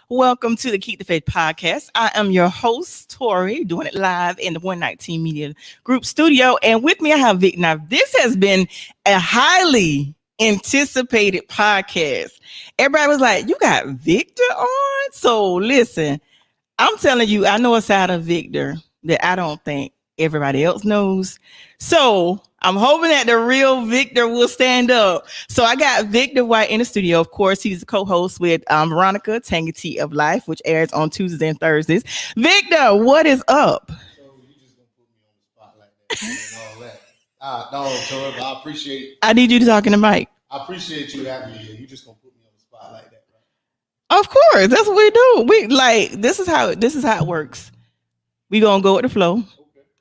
Welcome to the Keep the Faith podcast. I am your host, Tori, doing it live in the 119 Media Group studio. And with me, I have Vic. Now, this has been a highly anticipated podcast. Everybody was like, you got Victor on? So listen, I'm telling you, I know a side of Victor that I don't think everybody else knows. So I'm hoping that the real Victor will stand up. So I got Victor White in the studio. Of course, he's a co-host with Veronica, Tangy Tea of Life, which airs on Tuesdays and Thursdays. Victor, what is up? So you just gonna put me on the spot like that and all that. No, Tori, I appreciate. I need you to talk in the mic. I appreciate you having me here. You just gonna put me on the spot like that, right? Of course, that's what we do. We like this is how it works. We gonna go with the flow.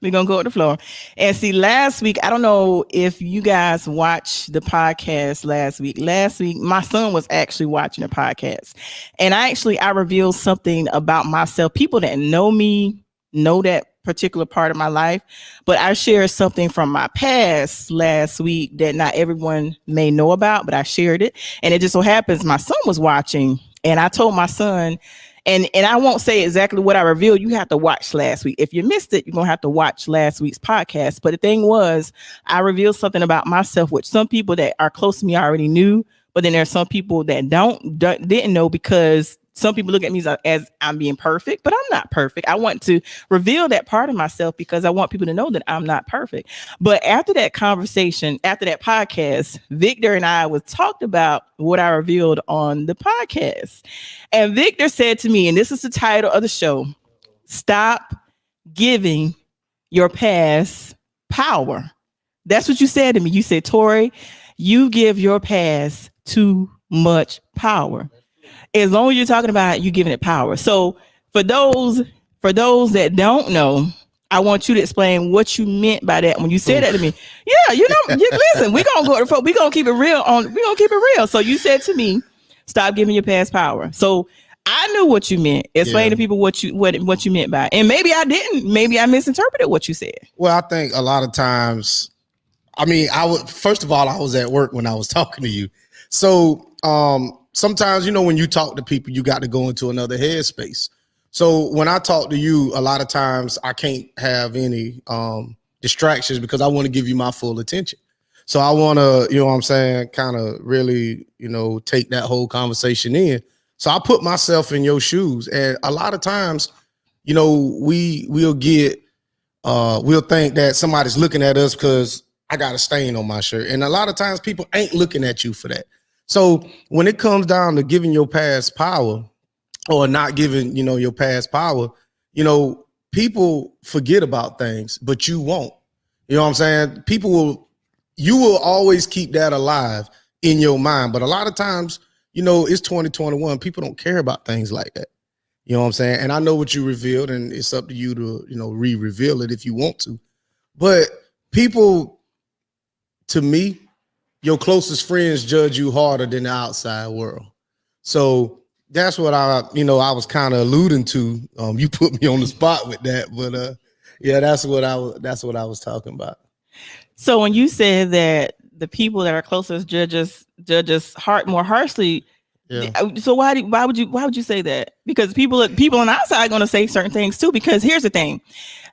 We're going to go with the floor. And see, last week, I don't know if you guys watched the podcast last week. Last week, my son was actually watching the podcast. And I revealed something about myself. People that know me know that particular part of my life. But I shared something from my past last week that not everyone may know about, but I shared it. And it just so happens my son was watching. And I told my son, and I won't say exactly what I revealed. You have to watch last week. If you missed it, you're going to have to watch last week's podcast. But the thing was, I revealed something about myself, which some people that are close to me already knew. But then there's some people that didn't know, because some people look at me as I'm being perfect, but I'm not perfect. I want to reveal that part of myself because I want people to know that I'm not perfect. But after that conversation, after that podcast, Victor and I was talked about what I revealed on the podcast. And Victor said to me, and this is the title of the show, stop giving your past power. That's what you said to me. You said, Tori, you give your past too much power. As long as you're talking about you giving it power. So for those that don't know, I want you to explain what you meant by that when you said that to me. Yeah, listen, we're gonna we're gonna keep it real. So you said to me, stop giving your past power. So I knew what you meant. Explain to people what you meant by it. And maybe I didn't. Maybe I misinterpreted what you said. Well, I think a lot of times, first of all, I was at work when I was talking to you. So sometimes, when you talk to people, you got to go into another headspace. So when I talk to you, a lot of times I can't have any distractions because I want to give you my full attention. So I want to, kind of really, take that whole conversation in. So I put myself in your shoes. And a lot of times, we'll think that somebody's looking at us because I got a stain on my shirt. And a lot of times people ain't looking at you for that. So when it comes down to giving your past power or not giving, your past power, people forget about things, but you won't. You know what I'm saying? You will always keep that alive in your mind. But a lot of times, it's 2021. People don't care about things like that. You know what I'm saying? And I know what you revealed, and it's up to you to, re-reveal it if you want to. But people, to me, your closest friends judge you harder than the outside world. So that's what I was kind of alluding to. You put me on the spot with that, but that's what I was talking about. So when you said that the people that are closest judge us more harshly, so why would you say that? Because people on the outside are going to say certain things too. Because here's the thing.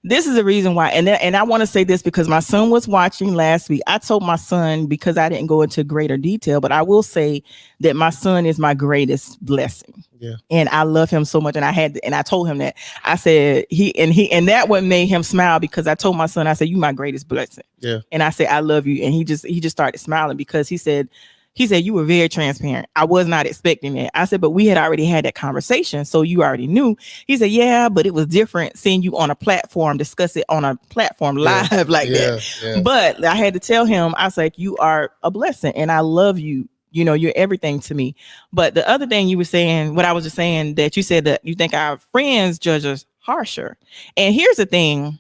This is the reason why, and I want to say this because my son was watching last week. I told my son, because I didn't go into greater detail, but I will say that my son is my greatest blessing. Yeah. And I love him so much. And I told him that. I said and that what made him smile, because I told my son, I said, you my greatest blessing. Yeah. And I said, I love you. And he just started smiling because he said, you were very transparent. I was not expecting that. I said, but we had already had that conversation. So you already knew. He said, yeah, but it was different seeing you on a platform, discuss it on a platform live that. Yeah. But I had to tell him, I was like, you are a blessing and I love you. You're everything to me. But the other thing you were saying, what I was just saying, that you said that you think our friends judge us harsher. And here's the thing.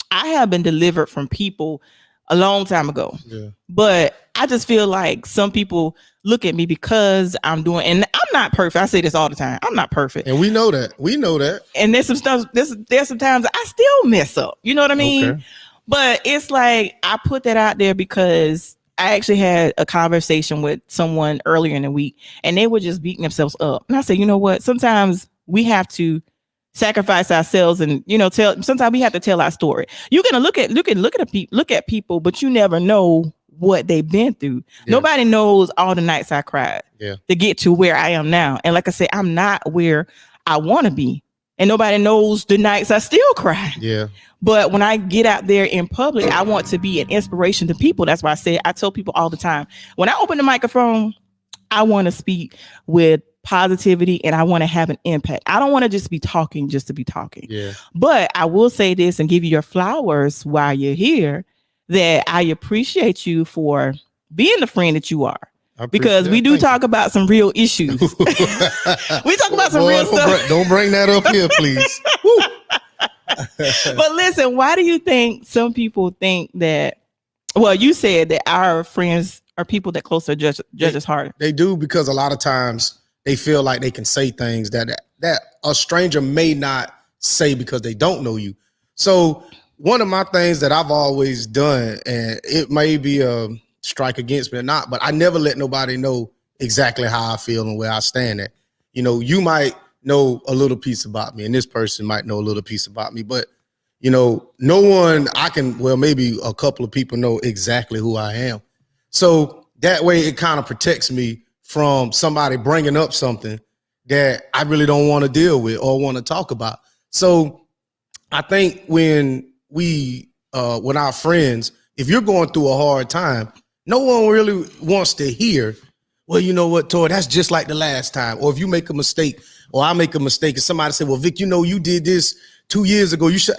I have been delivered from people a long time ago. Yeah. But I just feel like some people look at me because I'm doing, and I'm not perfect. I say this all the time. I'm not perfect. And we know that. And there's some stuff, there's sometimes I still mess up. You know what I mean? Okay. But it's like, I put that out there because I actually had a conversation with someone earlier in the week and they were just beating themselves up. And I said, you know what? Sometimes we have to sacrifice ourselves and, you know, sometimes we have to tell our story. You're going to look at people, but you never know what they've been through. Yeah. Nobody knows all the nights I cried to get to where I am now. And like I said, I'm not where I want to be. And nobody knows the nights I still cry. Yeah. But when I get out there in public, I want to be an inspiration to people. That's why I tell people all the time, when I open the microphone, I want to speak with positivity and I want to have an impact. I don't want to just be talking just to be talking. Yeah. But I will say this and give you your flowers while you're here, that I appreciate you for being the friend that you are. Because we do talk about some real issues. We talk about some real stuff. Don't bring that up here, please. But listen, why do you think some people think that, well, you said that our friends are people that closer judge us harder. They do, because a lot of times they feel like they can say things that a stranger may not say because they don't know you. So one of my things that I've always done, and it may be a strike against me or not, but I never let nobody know exactly how I feel and where I stand at. You know, you might know a little piece about me and this person might know a little piece about me, but you know, no one maybe a couple of people know exactly who I am. So that way it kind of protects me from somebody bringing up something that I really don't want to deal with or want to talk about. So I think when our friends, if you're going through a hard time, no one really wants to hear, well, you know what, Tori, that's just like the last time. Or if you make a mistake or I make a mistake and somebody say, well, Vic, you know, you did this 2 years ago. You should.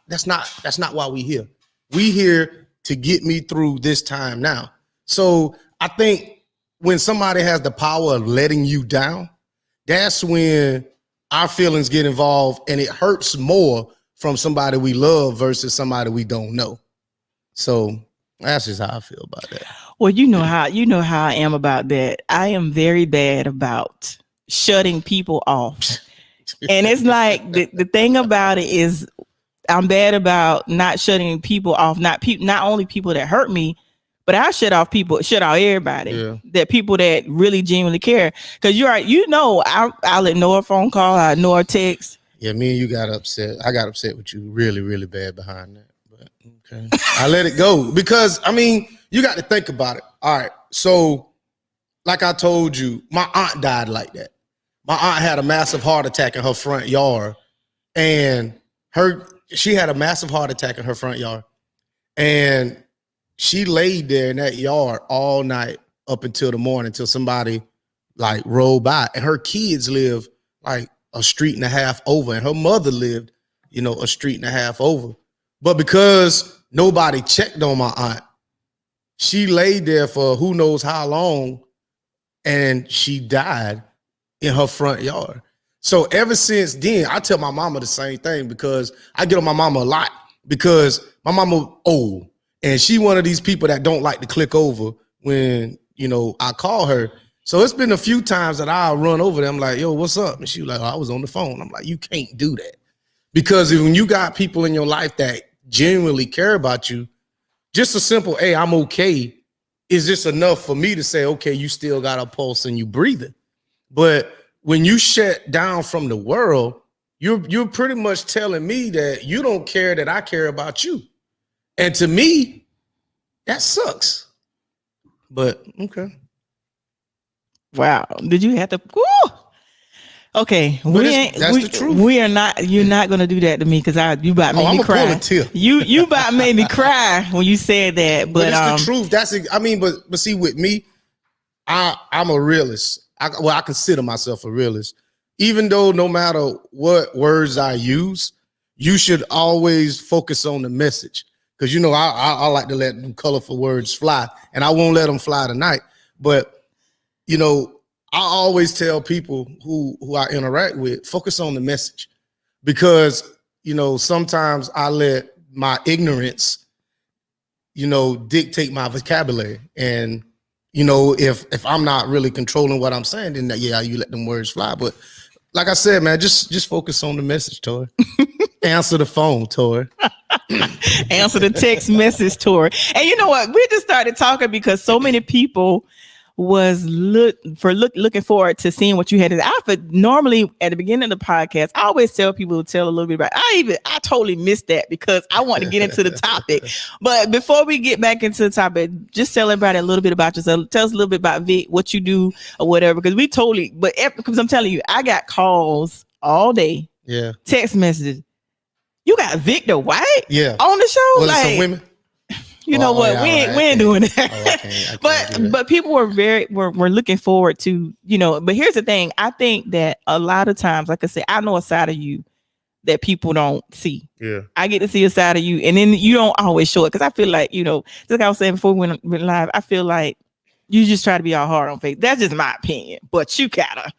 That's not why we here. We here to get me through this time now. So I think when somebody has the power of letting you down, that's when our feelings get involved, and it hurts more from somebody we love versus somebody we don't know. So that's just how I feel about that. Well, you know how I am about that. I am very bad about shutting people off. And it's like the thing about it is I'm bad about not shutting people off, not only people that hurt me, but I shut off everybody. Yeah. That people that really genuinely care. Because I'll ignore a phone call, I ignore a text. Yeah, me and you got upset. I got upset with you really, really bad behind that. But okay. I let it go because I mean, you got to think about it. All right. So like I told you, my aunt died like that. My aunt had a massive heart attack in her front yard, and she had a massive heart attack in her front yard, and she laid there in that yard all night up until the morning, until somebody like rolled by, and her kids live like a street and a half over, and her mother lived, a street and a half over. But because nobody checked on my aunt, she laid there for who knows how long, and she died in her front yard. So ever since then, I tell my mama the same thing, because I get on my mama a lot, because my mama old, and she one of these people that don't like to click over when, I call her. So it's been a few times that I'll run over there. I'm like, yo, what's up? And she was like, oh, I was on the phone. I'm like, you can't do that. Because when you got people in your life that genuinely care about you, just a simple, hey, I'm okay, is just enough for me to say, okay, you still got a pulse and you breathing. But when you shut down from the world, you're pretty much telling me that you don't care that I care about you. And to me, that sucks. But okay. Wow. Did you have to? Woo! Okay. That's the truth. We are not. You're not gonna do that to me, because you about made me cry. You about made me cry when you said that. But it's the truth. But see, with me, I'm a realist. I consider myself a realist. Even though no matter what words I use, you should always focus on the message. Because I like to let them colorful words fly, and I won't let them fly tonight. But I always tell people who I interact with, focus on the message, because sometimes I let my ignorance dictate my vocabulary, and if I'm not really controlling what I'm saying, then you let them words fly. But like I said, man, just focus on the message, Tori. Answer the phone, Tori. Answer the text message, Tori. And you know what? We just started talking because so many people was looking forward to seeing what you had to say. Normally at the beginning of the podcast, I always tell people to tell a little bit about. I totally missed that because I want to get into the topic. But before we get back into the topic, just tell everybody a little bit about yourself. Tell us a little bit about Vic, what you do or whatever. Because because I'm telling you, I got calls all day. Yeah. Text messages. You got Victor White Yeah. on the show? Was it some women? You know what? Yeah, we ain't doing that. I can't do that. But people were were looking forward to, but here's the thing. I think that a lot of times, like I said, I know a side of you that people don't see. Yeah. I get to see a side of you, and then you don't always show it because I feel like, just like I was saying before we went live, I feel like you just try to be all hard on face. That's just my opinion. But you got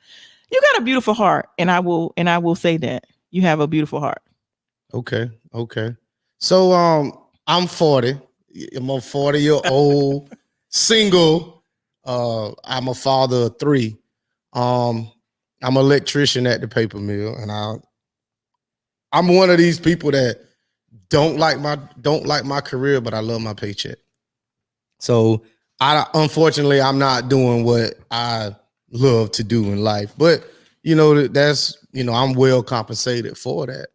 a beautiful heart, and I will say that you have a beautiful heart. Okay. So I'm 40. I'm a 40-year-old single. I'm a father of 3. I'm an electrician at the paper mill, and I'm one of these people that don't like my career, but I love my paycheck. So unfortunately I'm not doing what I love to do in life, but that's I'm well compensated for that.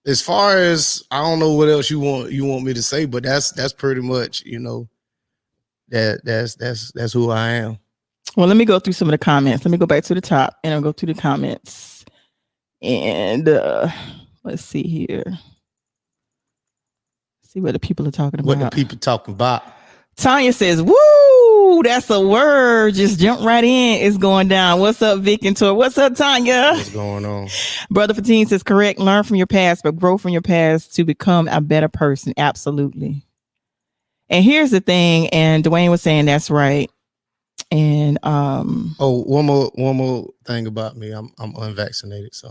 As far as I don't know what else you want me to say, but that's pretty much that's who I am. Well, let me go through some of the comments. Let me go back to the top and I'll go through the comments. And let's see here. See what the people are talking about. What the people talking about? Tanya says, "Woo, that's a word. Just jump right in. It's going down. What's up, Vic and Tor? What's up, Tanya? What's going on?" Brother Fatine says, "Correct. Learn from your past, but grow from your past to become a better person." Absolutely. And here's the thing. And Dwayne was saying that's right. And one more thing about me. I'm unvaccinated, so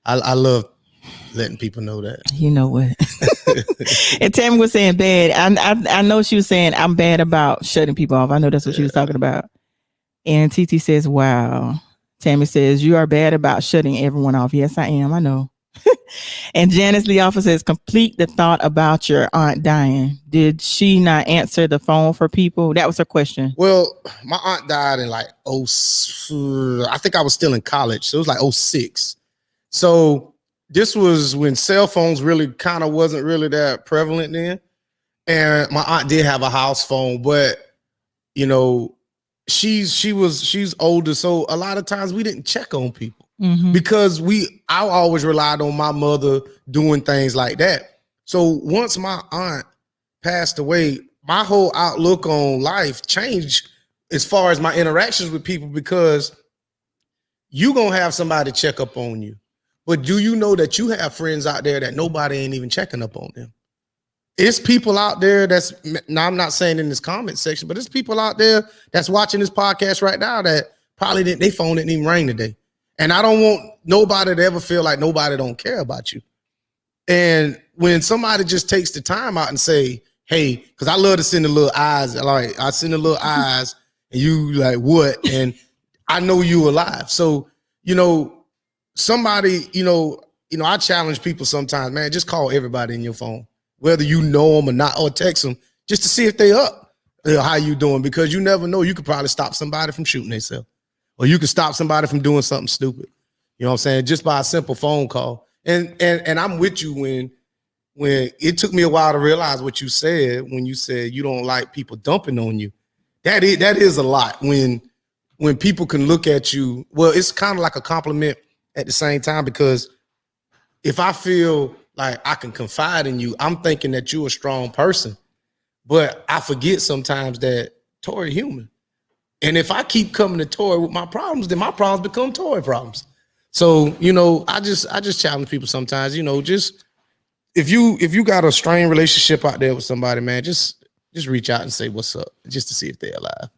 I love letting people know that. You know what? And Tammy was saying bad. I know she was saying I'm bad about shutting people off. I know that's what she was talking about. And TT says, "Wow." Tammy says, "You are bad about shutting everyone off." Yes, I am. I know. And Janice Lee Officer says, "Complete the thought about your aunt dying. Did she not answer the phone for people?" That was her question. Well, my aunt died in I think I was still in college. So it was like 06. So this was when cell phones really kind of wasn't really that prevalent then. And my aunt did have a house phone, but she's older. So a lot of times we didn't check on people because I always relied on my mother doing things like that. So once my aunt passed away, my whole outlook on life changed as far as my interactions with people, because you gonna have somebody check up on you. But do you know that you have friends out there that nobody ain't even checking up on them? It's people out there now I'm not saying in this comment section, but it's people out there that's watching this podcast right now that probably their phone didn't even ring today. And I don't want nobody to ever feel like nobody don't care about you. And when somebody just takes the time out and say, "Hey," because I love to send the little eyes, like I send the little eyes and you like, "What?" And I know you alive. So, somebody, I challenge people sometimes, man, just call everybody in your phone, whether you know them or not, or text them just to see if they up, how you doing, because you never know. You could probably stop somebody from shooting themselves, or you could stop somebody from doing something stupid. You know what I'm saying? Just by a simple phone call. And I'm with you when it took me a while to realize what you said when you said you don't like people dumping on you. That is a lot when people can look at you. Well, it's kind of like a compliment at the same time, because if I feel like I can confide in you, I'm thinking that you're a strong person. But I forget sometimes that Tori human. And if I keep coming to Tori with my problems, then my problems become Tori problems. So, I just challenge people sometimes, just if you got a strained relationship out there with somebody, man, just reach out and say what's up, just to see if they're alive.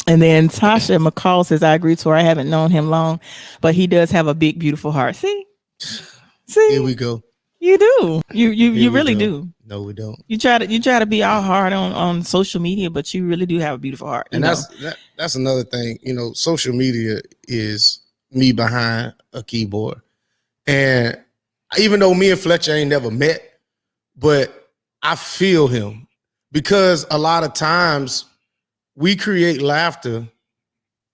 And then Tasha McCall says, "I agree, Tori. I haven't known him long, but he does have a big, beautiful heart." See, here we go. You do. You really do. No, we don't. You try to be all hard on social media, but you really do have a beautiful heart. And that's another thing. Social media is me behind a keyboard. And even though me and Fletcher ain't never met, but I feel him because a lot of times we create laughter,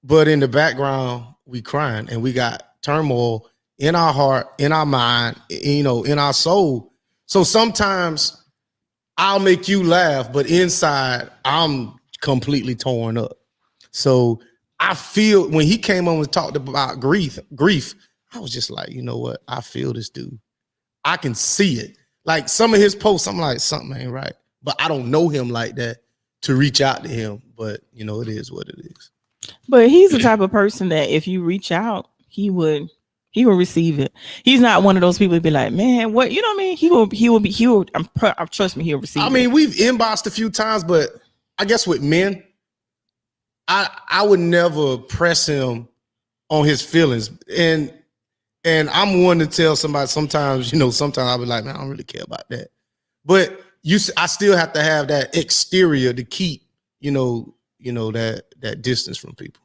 but in the background we crying, and we got turmoil in our heart, in our mind, in our soul. So sometimes I'll make you laugh, but inside I'm completely torn up. So I feel when he came on and talked about grief, I was just like, you know what? I feel this dude. I can see it. Like some of his posts, I'm like, something ain't right. But I don't know him like that to reach out to him. But it is what it is. But he's the type of person that if you reach out, he will receive it. He's not one of those people to be like, man, what, you know what I mean? He will, trust me, he'll receive it. I mean, we've inboxed a few times, but I guess with men, I would never press him on his feelings. And I'm one to tell somebody sometimes I'll be like, man, I don't really care about that. But I still have to have that exterior to keep, that distance from people.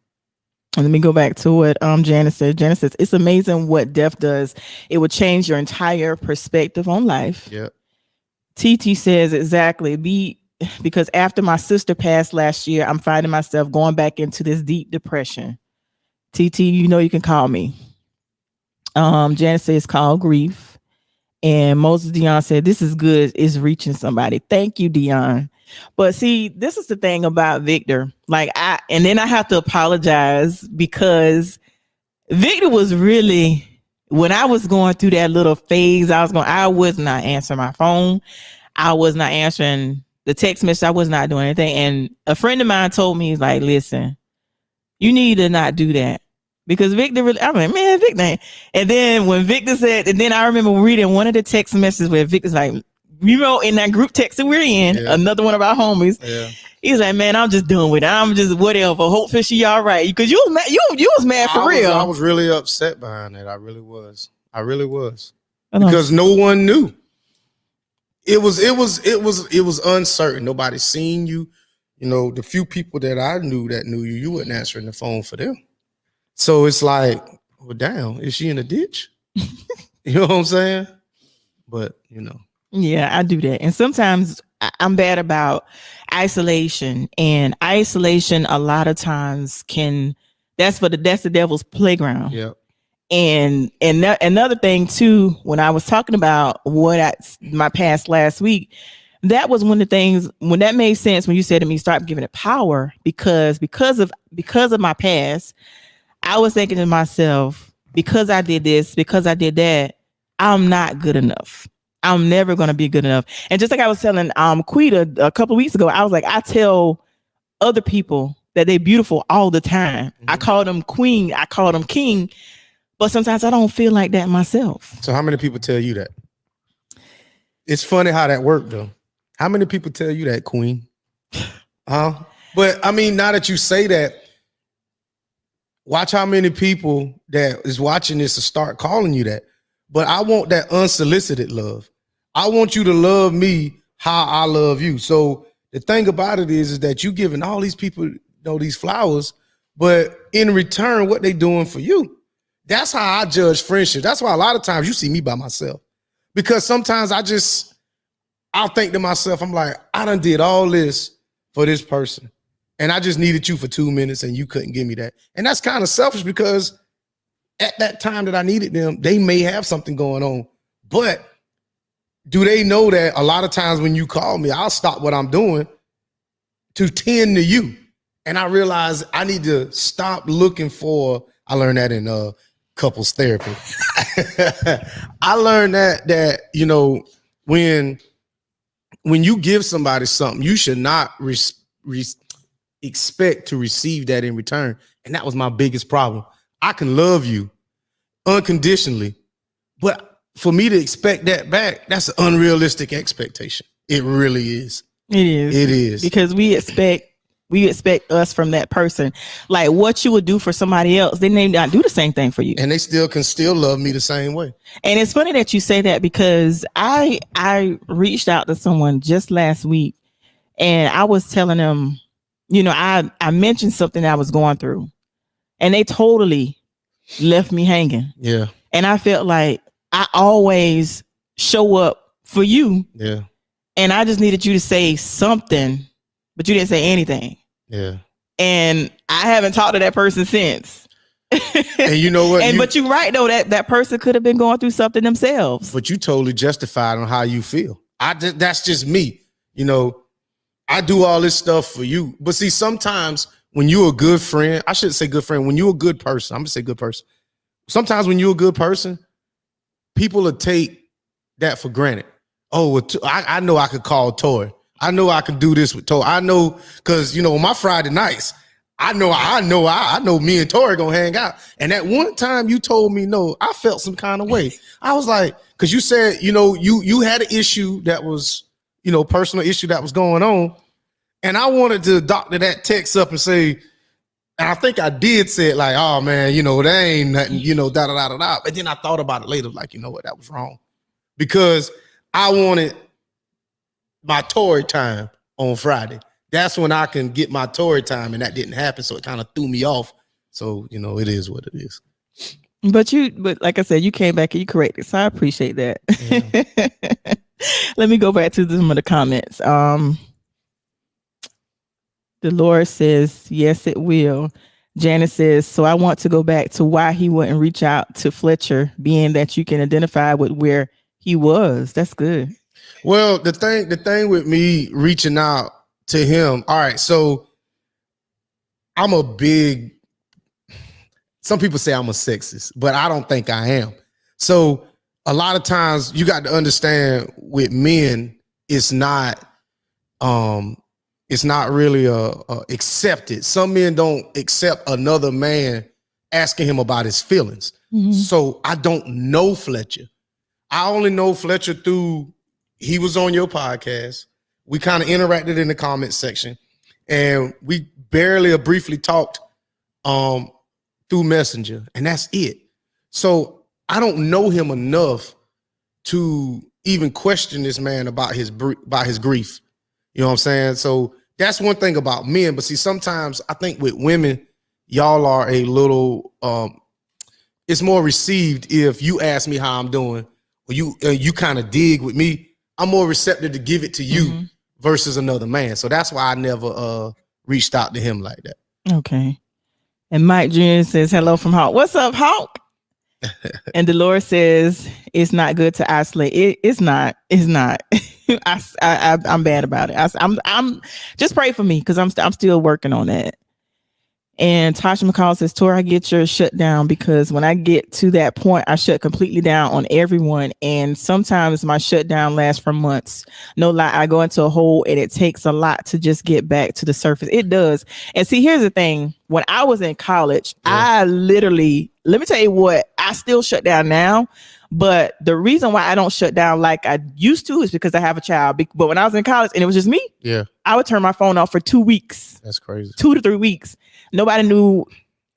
And let me go back to what Janice said. Janice says, it's amazing what death does. It will change your entire perspective on life. Yeah. TT says, exactly. Because after my sister passed last year, I'm finding myself going back into this deep depression. TT, you can call me. Janice says, call grief. And Moses Dion said, this is good. It's reaching somebody. Thank you, Dion. But see, this is the thing about Victor. And then I have to apologize because Victor was really, when I was going through that little phase, I was not answering my phone. I was not answering the text message. I was not doing anything. And a friend of mine told me, he's like, listen, you need to not do that. Because Victor really, I mean, man, Victor. And then when Victor said, and then I remember reading one of the text messages where Victor's like, in that group text that we're in, another one of our homies, he's like, man, I'm just done with it. I'm just whatever. Hopefully she all right. Because you was mad, you was mad for real. I was really upset behind that. I really was. Because no one knew. It was uncertain. Nobody seen you. The few people that I knew you wasn't answering the phone for them. So it's like, well, damn, is she in a ditch? You know what I'm saying? But yeah, I do that. And sometimes I'm bad about isolation, and isolation a lot of times that's the devil's playground. Yeah. And another thing too, when I was talking about my past last week, that was one of the things when that made sense when you said to me, start giving it power because of my past, I was thinking to myself, because I did this, because I did that, I'm not good enough. I'm never going to be good enough. And just like I was telling Quita a couple of weeks ago, I was like, I tell other people that they're beautiful all the time. Mm-hmm. I call them queen. I call them king. But sometimes I don't feel like that myself. So how many people tell you that? It's funny how that worked, though. How many people tell you that, queen? But I mean, now that you say that, watch how many people that is watching this to start calling you that. But I want that unsolicited love. I want you to love me how I love you. So the thing about it is that you giving all these people these flowers, but in return, what they doing for you? That's how I judge friendship. That's why a lot of times you see me by myself. Because sometimes I'll think to myself, I'm like, I done did all this for this person. And I just needed you for 2 minutes and you couldn't give me that. And that's kind of selfish because at that time that I needed them, they may have something going on. But do they know that a lot of times when you call me, I'll stop what I'm doing to tend to you. And I realize I need to stop looking for, I learned that in couples therapy. I learned that when you give somebody something, you should not expect to receive that in return. And that was my biggest problem. I can love you unconditionally, but for me to expect that back, that's an unrealistic expectation. It really is. It is because we expect us from that person, like what you would do for somebody else, they may not do the same thing for you, and they can still love me the same way. And it's funny that you say that because I reached out to someone just last week, and I was telling them, I mentioned something I was going through, and they totally left me hanging. Yeah, and I felt like I always show up for you. Yeah. and I just needed you to say something, but you didn't say anything. Yeah. And I haven't talked to that person since. And you know what? But you're right though, that person could have been going through something themselves. But you totally justified on how you feel. That's just me. You know, I do all this stuff for you. But see, sometimes when you're a good friend, I shouldn't say good friend, when you're a good person, I'm gonna say good person. Sometimes when you're a good person, people will take that for granted. Oh, well, I know I could call Tori. I know I can do this with Tori. I know, because you know, on my Friday nights, I know me and Tori gonna hang out. And that one time you told me no, I felt some kind of way. I was like, because you said, you know, you had an issue that was, you know, personal issue that was going on. And I wanted to doctor that text up and say, and I think I did say it like, oh man, you know, that ain't nothing, you know, da da da da da. But then I thought about it later, like, you know what, that was wrong. Because I wanted my Tori time on Friday. That's when I can get my Tori time, and that didn't happen. So it kind of threw me off. So, you know, it is what it is. But like I said, you came back and you corrected. So I appreciate that. Yeah. Let me go back to some of the comments. Dolores says, yes, it will. Janice says, so I want to go back to why he wouldn't reach out to Fletcher, being that you can identify with where he was. That's good. Well, the thing with me reaching out to him, all right, so I'm some people say I'm a sexist, but I don't think I am. So a lot of times you got to understand with men, it's not really accepted. Some men don't accept another man asking him about his feelings. Mm-hmm. So I don't know Fletcher. I only know Fletcher through, he was on your podcast. We kind of interacted in the comment section, and we barely or briefly talked through Messenger, and that's it. So I don't know him enough to even question this man about his grief. You know what I'm saying? So that's one thing about men. But see, sometimes I think with women, y'all are a little, it's more received if you ask me how I'm doing, or you kind of dig with me. I'm more receptive to give it to you versus another man. So that's why I never reached out to him like that. Okay. And Mike Jr. says, hello from Hawk. What's up, Hawk? And Dolores says, it's not good to isolate. It's not. I'm bad about it. I'm just pray for me, because I'm still working on that. And Tasha McCall says, Tori, I get your shut down, because when I get to that point, I shut completely down on everyone. And sometimes my shutdown lasts for months. No lie, I go into a hole, and it takes a lot to just get back to the surface. It does. And see, here's the thing. When I was in college, I literally, let me tell you what, I still shut down now. But the reason why I don't shut down like I used to is because I have a child. But when I was in college and it was just me, I would turn my phone off for 2 weeks. That's crazy. 2 to 3 weeks. Nobody knew.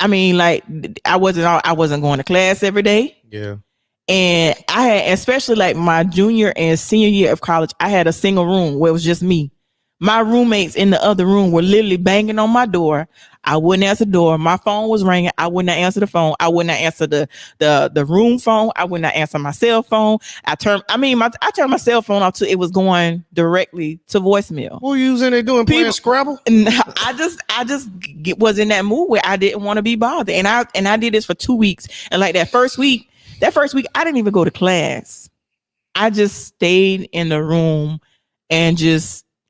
I mean, like, I wasn't going to class every day. Yeah. And I had, especially like my junior and senior year of college, I had a single room where it was just me. My roommates in the other room were literally banging on my door. I wouldn't answer the door. My phone was ringing. I would not answer the phone. I would not answer the room phone. I would not answer my cell phone. I turned my cell phone off till it was going directly to voicemail. What were you in there doing? Playing Scrabble? I just was in that mood where I didn't want to be bothered. And I did this for 2 weeks. And like that first week, I didn't even go to class. I just stayed in the room and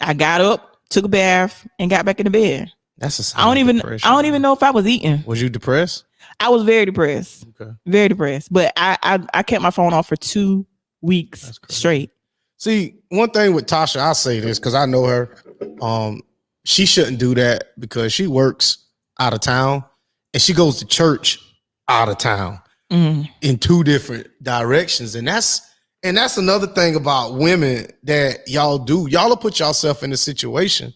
I got up, took a bath, and got back in the bed. That's a sign of depression. I don't even know if I was eating. Was you depressed? I was very depressed. Okay. Very depressed. But I kept my phone off for 2 weeks straight. See, one thing with Tasha, I'll say this because I know her. She shouldn't do that because she works out of town and she goes to church out of town in 2 different directions. And that's another thing about women that y'all do. Y'all will put yourself in a situation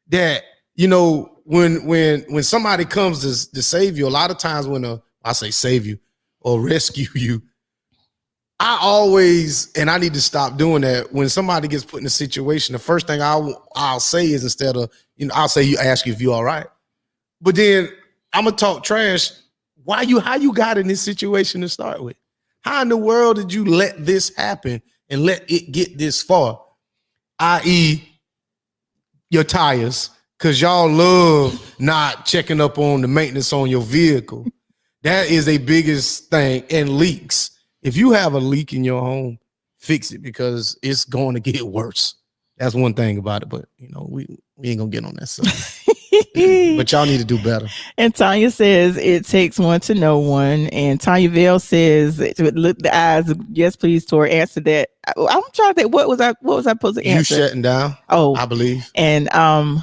that, you know, when somebody comes to save you, a lot of times I say save you or rescue you, I always, and I need to stop doing that. When somebody gets put in a situation, the first thing I'll say is, instead of, you know, I'll say, you ask you if you all right. But then I'm gonna talk trash. How you got in this situation to start with? How in the world did you let this happen and let it get this far? i.e., your tires, because y'all love not checking up on the maintenance on your vehicle. That is a biggest thing. And leaks. If you have a leak in your home, fix it, because it's going to get worse. That's one thing about it. But we ain't gonna get on that stuff. But y'all need to do better. And Tanya says it takes one to know one. And Tanya Vale says, look the eyes. Yes, please, Tori, answer that. I'm trying to think, what was I supposed to answer? You shutting down. Oh, I believe. And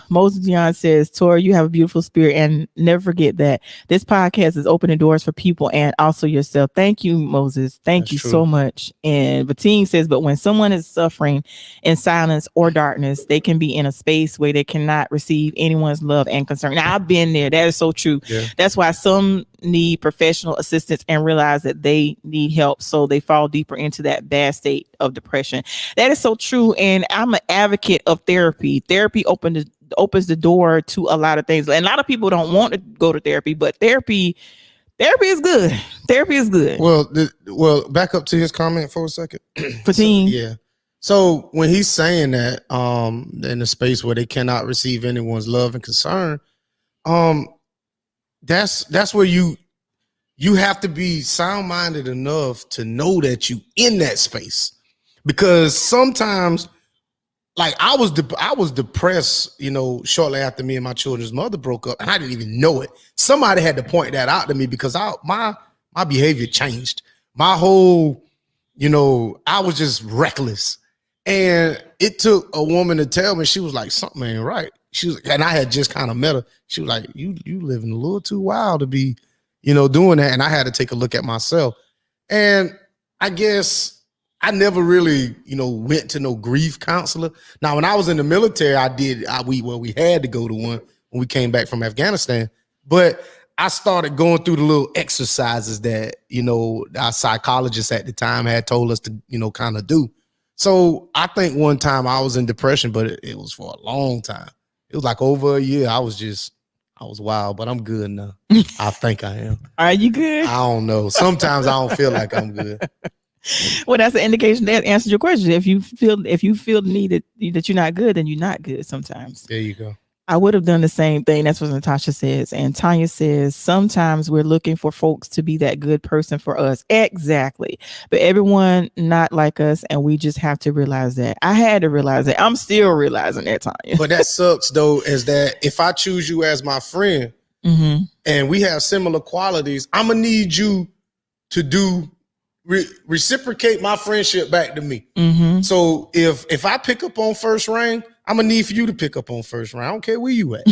Moses Dion says, Tori, you have a beautiful spirit, and never forget that this podcast is opening doors for people and also yourself. Thank you, Moses. Thank you so much. And Vatine says, but when someone is suffering in silence or darkness, they can be in a space where they cannot receive anyone's love and concern. Now, I've been there. That is so true. Yeah. That's why some need professional assistance and realize that they need help, so they fall deeper into that bad state of depression. That is so true. And I'm an advocate of therapy. Therapy opens the door to a lot of things. And a lot of people don't want to go to therapy, but therapy is good. Therapy is good. Well, back up to his comment for a second. Yeah. So when he's saying that, in a space where they cannot receive anyone's love and concern, that's where you have to be sound-minded enough to know that you in that space. Because sometimes, like I was depressed, shortly after me and my children's mother broke up, and I didn't even know it. Somebody had to point that out to me, because my behavior changed. My whole, I was just reckless. And it took a woman to tell me. She was like, something ain't right. She was, and I had just kind of met her. She was like, you living a little too wild to be, doing that. And I had to take a look at myself. And I guess I never really, went to no grief counselor. Now, when I was in the military, we had to go to one when we came back from Afghanistan. But I started going through the little exercises that, our psychologists at the time had told us to, kind of do. So I think one time I was in depression, but it was for a long time. It was like over a year. I was wild, but I'm good now. I think I am. Are you good? I don't know. Sometimes I don't feel like I'm good. Well, that's an indication that answers your question. If you feel the need that you're not good, then you're not good sometimes. There you go. I would have done the same thing. That's what Natasha says. And Tanya says, sometimes we're looking for folks to be that good person for us. Exactly. But everyone not like us, and we just have to realize that. I had to realize that. I'm still realizing that, Tanya. But that sucks, though, is that if I choose you as my friend, and we have similar qualities, I'm going to need you to reciprocate my friendship back to me. So if I pick up on first ring, I'm gonna need for you to pick up on first ring. I don't care where you at.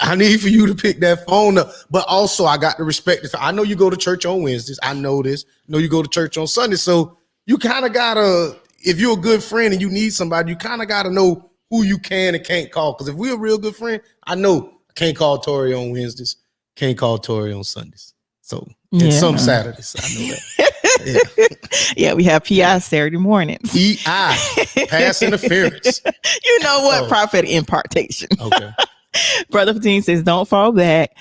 I need for you to pick that phone up. But also, I got to respect it. I know you go to church on Wednesdays. I know this. I know you go to church on Sunday. So you kind of gotta, if you're a good friend and you need somebody, you kind of gotta know who you can and can't call. Because if we're a real good friend, I know I can't call Tori on Wednesdays. Can't call Tori on Sundays. So some Saturdays, I know that. Yeah, we have PI Saturday mornings. PI, pass interference. You know what? Prophetic impartation. Okay. Brother Fatine says, don't fall back.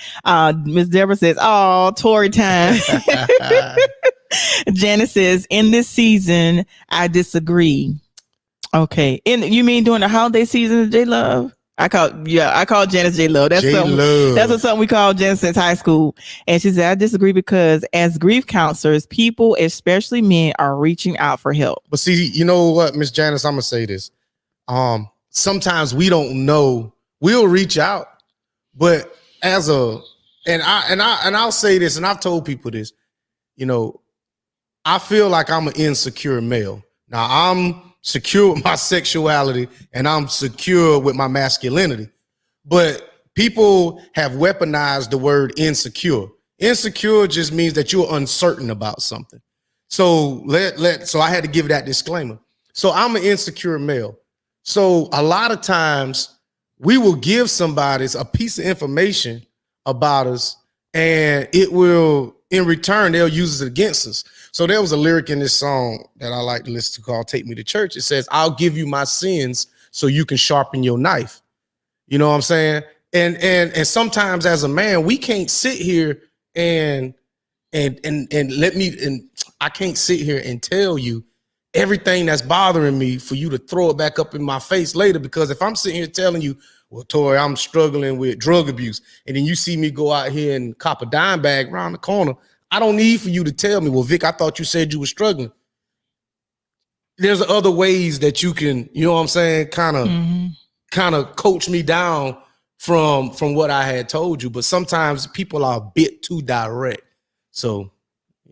Miss Deborah says, oh, Tory time. Janice says, in this season, I disagree. Okay. You mean during the holiday season, J-Love? I call Janice J-Love. That's something we call Janice since high school. And she said, I disagree, because as grief counselors, people, especially men, are reaching out for help. But see, you know what, Miss Janice, I'm gonna say this. Sometimes we don't know. We'll reach out, but I'll say this, and I've told people this, I feel like I'm an insecure male. Now I'm secure with my sexuality and I'm secure with my masculinity. But people have weaponized the word insecure. Insecure just means that you're uncertain about something. So so I had to give that disclaimer. So I'm an insecure male. So a lot of times we will give somebody a piece of information about us, and it will, in return, they'll use it against us. So there was a lyric in this song that I like to listen to called Take Me to Church. It says, I'll give you my sins so you can sharpen your knife. You know what I'm saying? And sometimes as a man, we can't sit here and I can't sit here and tell you everything that's bothering me for you to throw it back up in my face later. Because if I'm sitting here telling you, well, Tori, I'm struggling with drug abuse, and then you see me go out here and cop a dime bag around the corner, I don't need for you to tell me, well, Vic, I thought you said you were struggling. There's other ways that you can, you know what I'm saying, kind of coach me down from what I had told you. But sometimes people are a bit too direct. So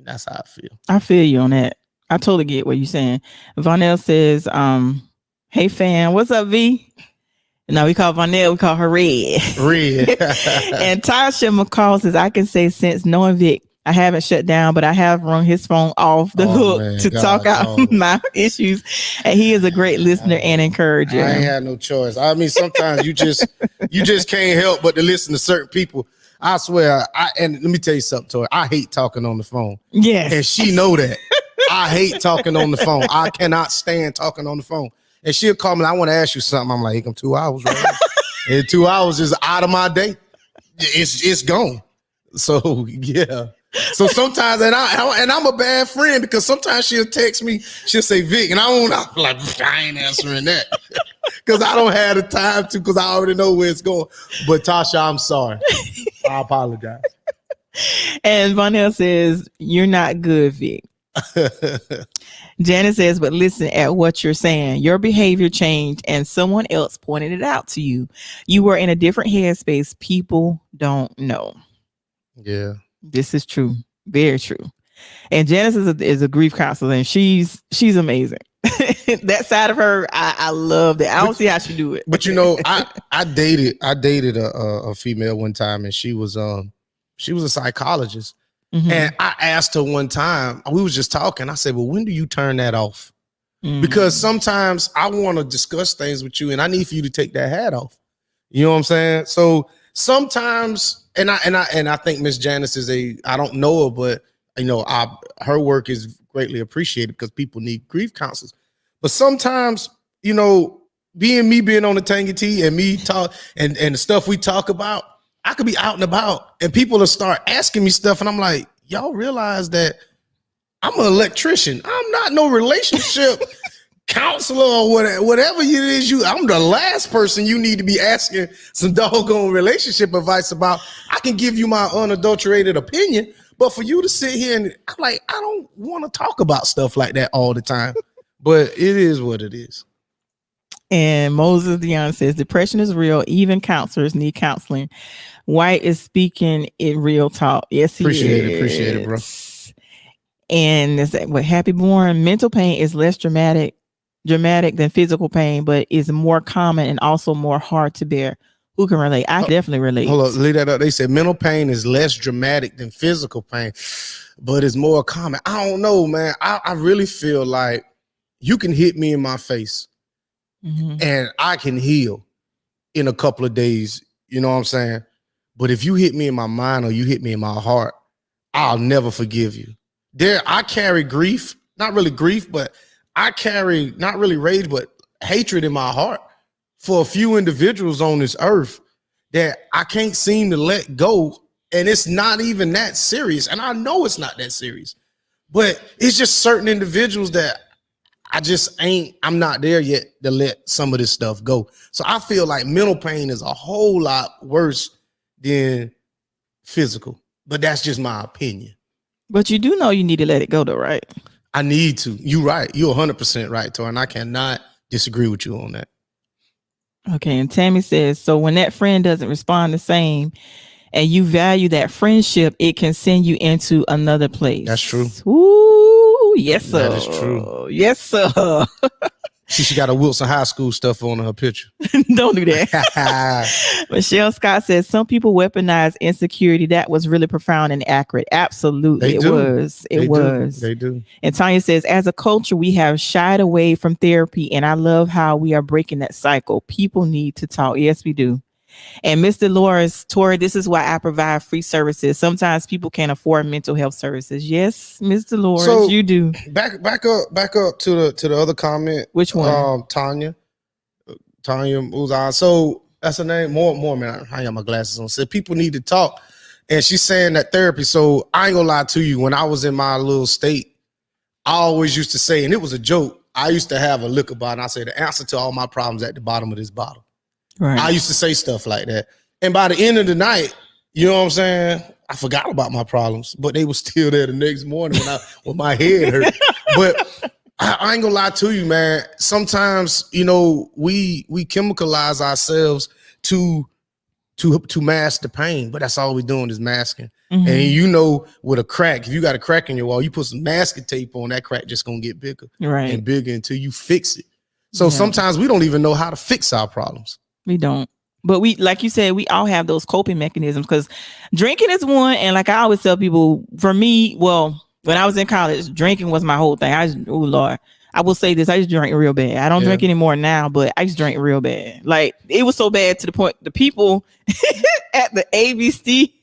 that's how I feel. I feel you on that. I totally get what you're saying. Vonell says, hey fam, what's up, V? No, we call Vonell, we call her Red. Red. And Tasha McCall says, I can say since knowing Vic, I haven't shut down, but I have run his phone off the hook to talk out my issues. And he is a great listener and encourager. I ain't had no choice. I mean, sometimes you just can't help but to listen to certain people. I swear, and let me tell you something, Tori. I hate talking on the phone. Yes. And she know that. I hate talking on the phone. I cannot stand talking on the phone. And she'll call me, I want to ask you something. I'm like, I'm 2 hours, right? And 2 hours is out of my day. It's gone. So yeah. So sometimes, and I'm a bad friend because sometimes she'll text me, she'll say Vic, and I'm like, I ain't answering that because I don't have the time to, because I already know where it's going. But Tasha, I'm sorry. I apologize. And Vonell says, you're not good, Vic. Janet says, but listen at what you're saying. Your behavior changed and someone else pointed it out to you. You were in a different headspace. People don't know. Yeah. This is true. Very true. And Janice is a grief counselor, and she's amazing. That side of her, I love that. I don't see how she do it. But you know, I dated a female one time, and she was a psychologist. Mm-hmm. And I asked her one time, we was just talking. I said, well, when do you turn that off? Mm-hmm. Because sometimes I want to discuss things with you and I need for you to take that hat off. You know what I'm saying? So sometimes, and I think Miss Janice is I don't know her, but you know, her work is greatly appreciated because people need grief counselors. But sometimes, you know, being on the Tangy T and me talk and the stuff we talk about, I could be out and about and people will start asking me stuff. And I'm like, y'all realize that I'm an electrician. I'm not no relationship counselor or whatever it is. I'm the last person you need to be asking some doggone relationship advice about. I can give you my unadulterated opinion, but for you to sit here and I'm like, I don't want to talk about stuff like that all the time, but it is what it is. And Moses Dion says, depression is real. Even counselors need counseling. White is speaking in real talk. Yes, he is. Appreciate it, bro. And it's what Happy Born, mental pain is less dramatic than physical pain, but is more common and also more hard to bear. Who can relate? I definitely relate. Hold on, leave that up. They said mental pain is less dramatic than physical pain, but it's more common. I don't know, man. I really feel like you can hit me in my face and I can heal in a couple of days. You know what I'm saying? But if you hit me in my mind or you hit me in my heart, I'll never forgive you. I carry grief, not really grief, but I carry not really rage, but hatred in my heart for a few individuals on this earth that I can't seem to let go. And it's not even that serious. And I know it's not that serious, but it's just certain individuals that I'm not there yet to let some of this stuff go. So I feel like mental pain is a whole lot worse than physical, but that's just my opinion. But you do know you need to let it go though, right? I need to. You're right. You're 100% right, Tor, and I cannot disagree with you on that. Okay, and Tammy says, so when that friend doesn't respond the same and you value that friendship, it can send you into another place. That's true. Ooh, yes, sir. That is true. Yes, sir. She got a Wilson High School stuff on her picture. Don't do that. Michelle Scott says some people weaponize insecurity. That was really profound and accurate. Absolutely. It was. They do. And Tanya says, as a culture, we have shied away from therapy. And I love how we are breaking that cycle. People need to talk. Yes, we do. And Mr. Dolores, Tori, this is why I provide free services. Sometimes people can't afford mental health services. Yes, Mr. Dolores, so you do. Back up to the other comment. Which one? Tanya Uzan. So that's her name. More man. I have my glasses on. Said people need to talk, and she's saying that therapy. So I ain't gonna lie to you. When I was in my little state, I always used to say, and it was a joke, I used to have a liquor bottle, and I say the answer to all my problems at the bottom of this bottle. Right. I used to say stuff like that. And by the end of the night, you know what I'm saying? I forgot about my problems, but they were still there the next morning when my head hurt. But I ain't gonna lie to you, man. Sometimes, you know, we chemicalize ourselves to mask the pain, but that's all we're doing is masking. Mm-hmm. And you know, with a crack, if you got a crack in your wall, you put some masking tape on, that crack just gonna get bigger and bigger until you fix it. So sometimes we don't even know how to fix our problems. We don't. But we, like you said, we all have those coping mechanisms, because drinking is one. And like I always tell people, for me, well, when I was in college, drinking was my whole thing. Oh Lord, I will say this: I just drank real bad. I don't drink anymore now, but I just drank real bad. Like, it was so bad to the point the people at the ABC,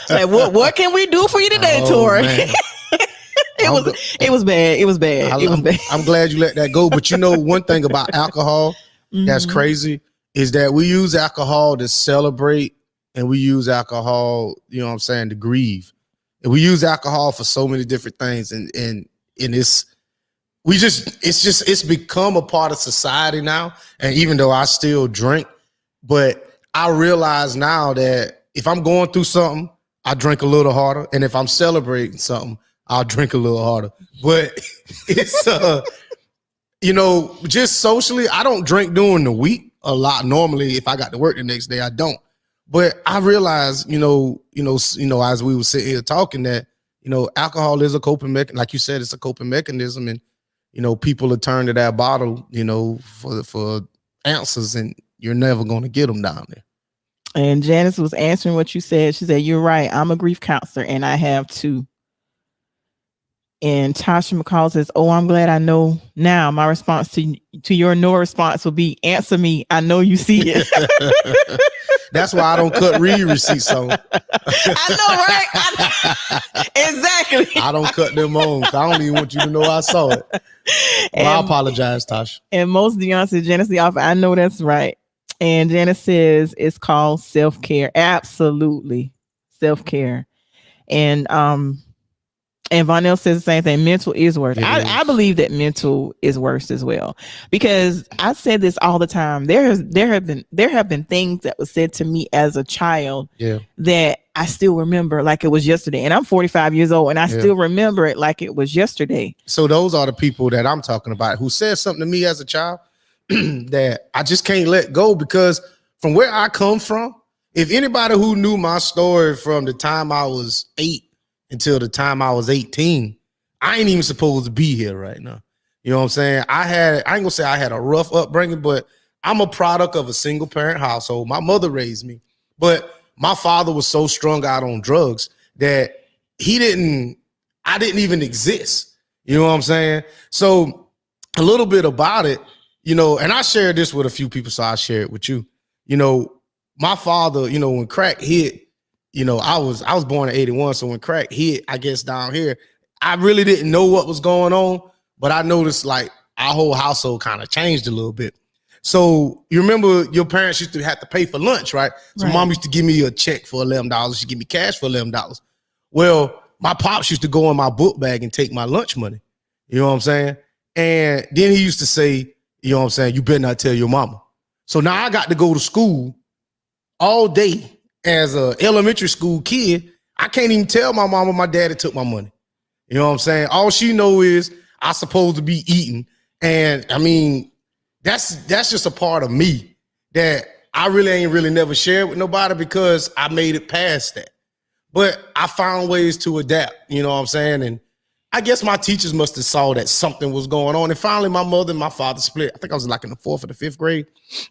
like, what can we do for you today, Tori? It was bad. It was bad. I'm glad you let that go. But you know, one thing about alcohol that's crazy is that we use alcohol to celebrate, and we use alcohol, you know what I'm saying, to grieve. And we use alcohol for so many different things. And it's become a part of society now. And even though I still drink, but I realize now that if I'm going through something, I drink a little harder. And if I'm celebrating something, I'll drink a little harder. But it's, you know, just socially, I don't drink during the week a lot. Normally, if I got to work the next day, I don't. But I realized, you know, as we were sitting here talking, that, you know, alcohol is a coping mechanism. Like you said, it's a coping mechanism, and, you know, people will turn to that bottle, you know, for answers, and you're never going to get them down there. And Janice was answering what you said. She said, "You're right. I'm a grief counselor, and I have too." And Tasha McCall says, "Oh, I'm glad I know now. My response to your no response will be, answer me. I know you see it." That's why I don't cut receipts on. I know, right? Exactly. I don't cut them on. I don't even want you to know I saw it. Well, I apologize, Tasha. And most Dion says, "Janice the offer." I know that's right. And Janice says it's called self-care. Absolutely. Self-care. And Vonell says the same thing. Mental is worse. I believe that mental is worse as well, because I said this all the time. There have been things that was said to me as a child that I still remember like it was yesterday. And I'm 45 years old, and I still remember it like it was yesterday. So those are the people that I'm talking about who said something to me as a child that I just can't let go, because from where I come from, if anybody who knew my story from the time I was 8 until the time I was 18, I ain't even supposed to be here right now. You know what I'm saying? I ain't gonna say I had a rough upbringing, but I'm a product of a single parent household. My mother raised me, but my father was so strung out on drugs that I didn't even exist. You know what I'm saying? So a little bit about it, you know, and I shared this with a few people, so I share it with you. You know, my father, you know, when crack hit, you know, I was born in 81. So when crack hit, I guess down here, I really didn't know what was going on, but I noticed like our whole household kind of changed a little bit. So you remember your parents used to have to pay for lunch, right? So mom used to give me a check for $11. She'd give me cash for $11. Well, my pops used to go in my book bag and take my lunch money. You know what I'm saying? And then he used to say, you know what I'm saying, "You better not tell your mama." So now I got to go to school all day as a elementary school kid. I can't even tell my mama my daddy took my money. You know what I'm saying? All she know is I supposed to be eating. And I mean, that's just a part of me that I really ain't never shared with nobody, because I made it past that. But I found ways to adapt, you know what I'm saying? And I guess my teachers must have saw that something was going on. And finally, my mother and my father split. I think I was like in the 4th or the 5th grade.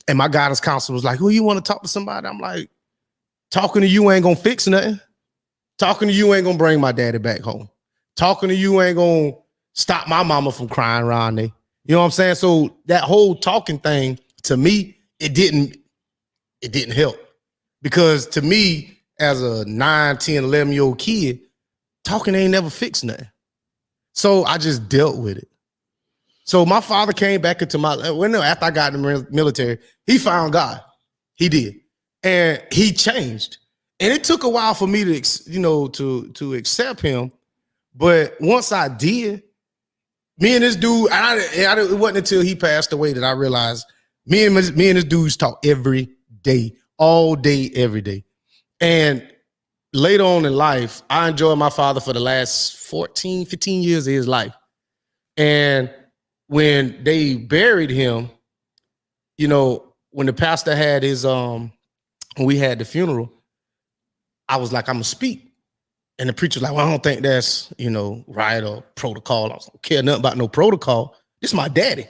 And my guidance counselor was like, "Who you want to talk to somebody?" I'm like, "Talking to you ain't going to fix nothing. Talking to you ain't going to bring my daddy back home. Talking to you ain't going to stop my mama from crying around there." You know what I'm saying? So that whole talking thing, to me, it didn't help. Because to me, as a 9, 10, 11-year-old kid, talking ain't never fixed nothing. So I just dealt with it. So my father came back into after I got in the military, he found God. He did. And he changed. And it took a while for me to accept him. But once I did, me and this dude, it wasn't until he passed away that I realized me and this dudes talk every day, all day, every day. And later on in life, I enjoyed my father for the last 14, 15 years of his life. And when they buried him, you know, when the pastor had his, when we had the funeral, I was like, I'm gonna speak. And the preacher was like, well, I don't think that's, you know, right or protocol. I don't care nothing about no protocol. This is my daddy.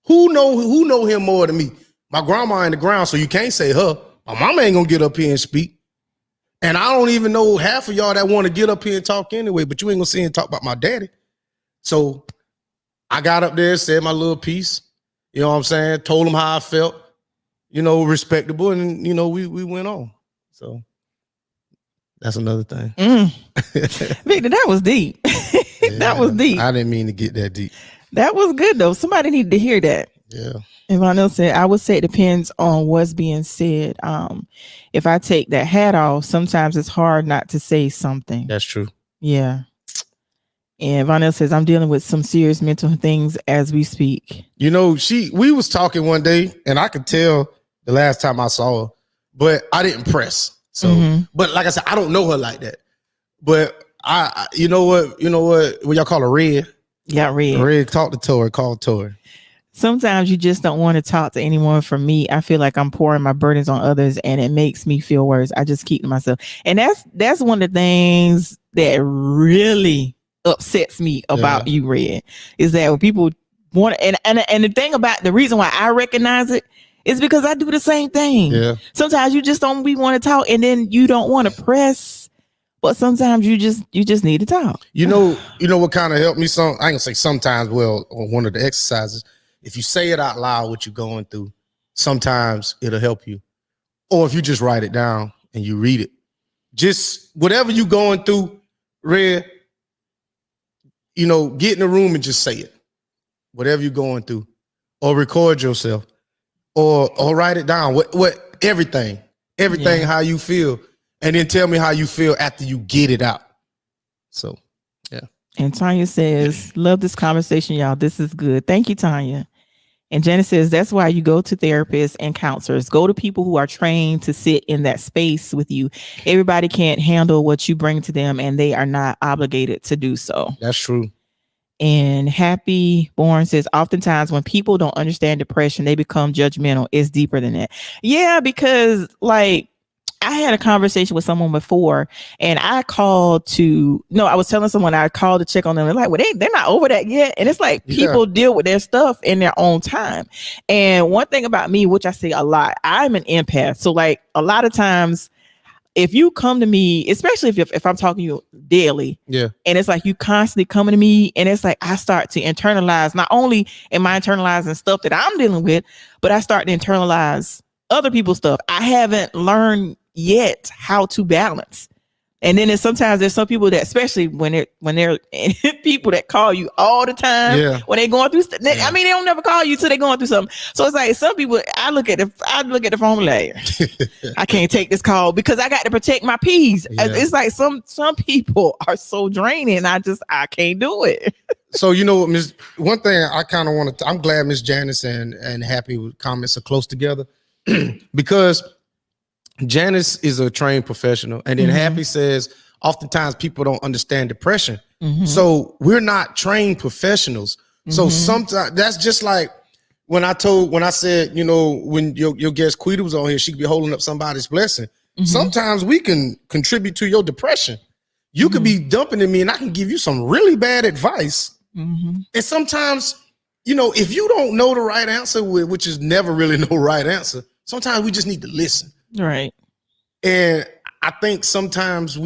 Who know him more than me? My grandma in the ground, so you can't say her. My mama ain't gonna get up here and speak. And I don't even know half of y'all that want to get up here and talk anyway, but you ain't gonna see and talk about my daddy. So I got up there, said my little piece, you know what I'm saying? Told him how I felt, you know, respectable, and you know, we went on. So that's another thing. Victor, that was deep. That was deep. I didn't mean to get that deep. That was good though. Somebody needed to hear that. Yeah. And Vonell said, I would say it depends on what's being said. If I take that hat off, sometimes it's hard not to say something. That's true. Yeah. And Vonell says, I'm dealing with some serious mental things as we speak. You know, we was talking one day, and I could tell the last time I saw her, but I didn't press. So, but like I said, I don't know her like that. But I you know what y'all call her Red? Yeah, Red. Red, talk to Tori, call Tori. Sometimes you just don't want to talk to anyone. For me, I feel like I'm pouring my burdens on others and it makes me feel worse. I just keep to myself. And that's one of the things that really upsets me about you, Red, is that when people want and the thing about the reason why I recognize it is because I do the same thing. Yeah. Sometimes you just don't want to talk and then you don't want to press, but sometimes you just need to talk. You know what kind of helped me I ain't gonna say sometimes, well, on one of the exercises, if you say it out loud what you're going through, sometimes it'll help you. Or if you just write it down and you read it. Just whatever you're going through, Red, you know, get in the room and just say it. Whatever you're going through. Or record yourself. Or write it down. What everything how you feel. And then tell me how you feel after you get it out. So, yeah. And Tanya says, love this conversation, y'all. This is good. Thank you, Tanya. And Jenna says, that's why you go to therapists and counselors. Go to people who are trained to sit in that space with you. Everybody can't handle what you bring to them, and they are not obligated to do so. That's true. And Happy Born says, oftentimes when people don't understand depression, they become judgmental. It's deeper than that. Yeah, because like, I had a conversation with someone before and I was telling someone I called to check on them. They're like, well, they're not over that yet. And it's like people deal with their stuff in their own time. And one thing about me, which I say a lot, I'm an empath. So like a lot of times if you come to me, especially if I'm talking to you daily, and it's like you constantly coming to me and it's like I start to internalize, not only am I internalizing stuff that I'm dealing with, but I start to internalize other people's stuff. I haven't learned yet how to balance. And then sometimes there's some people that, especially when they're people that call you all the time when they're going through I mean, they don't never call you till they're going through something. So it's like some people, I look at the phone like, I can't take this call because I got to protect my peace. It's like some people are so draining. I can't do it. So you know, one thing I kind of want to. I'm glad Miss Janice and Happy comments are close together because Janice is a trained professional, and then Happy says oftentimes people don't understand depression. So we're not trained professionals. So sometimes that's just like when I said, you know, when your guest Quita was on here, she could be holding up somebody's blessing. Sometimes we can contribute to your depression. You could be dumping in me, and I can give you some really bad advice. And sometimes, you know, if you don't know the right answer, which is never really no right answer, sometimes we just need to listen. Right. And I think sometimes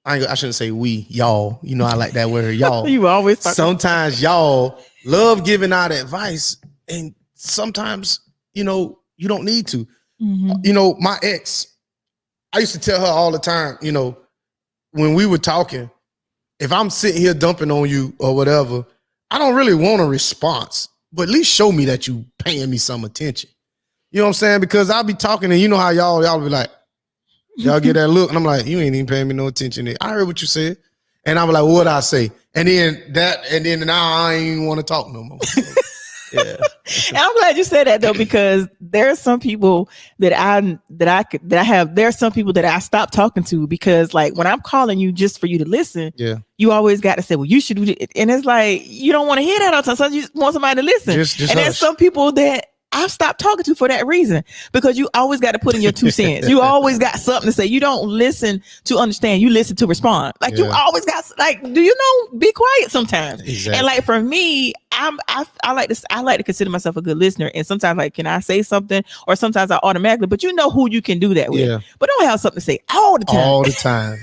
I shouldn't say we, y'all, you know, I like that word, y'all. You always sometimes y'all love giving out advice, and sometimes, you know, you don't need to. You know, my ex, I used to tell her all the time, you know, when we were talking, if I'm sitting here dumping on you or whatever, I don't really want a response, but at least show me that you paying me some attention. You know what I'm saying? Because I'll be talking and you know how y'all be like, y'all get that look. And I'm like, you ain't even paying me no attention. I heard what you said. And I'm like, what I say? And then now I ain't even want to talk no more. Yeah. And I'm glad you said that though, because there are some people there are some people that I stopped talking to because like when I'm calling you just for you to listen, you always got to say, well, you should do it. And it's like, you don't want to hear that all the time. So you just want somebody to listen. Just and there's some people that I've stopped talking to for that reason, because you always got to put in your 2 cents. You always got something to say. You don't listen to understand. You listen to respond. Like you always got like, do you know? Be quiet sometimes. Exactly. And like for me, I like to consider myself a good listener. And sometimes like, can I say something? Or sometimes I automatically. But you know who you can do that with. Yeah. But don't have something to say all the time. All the time.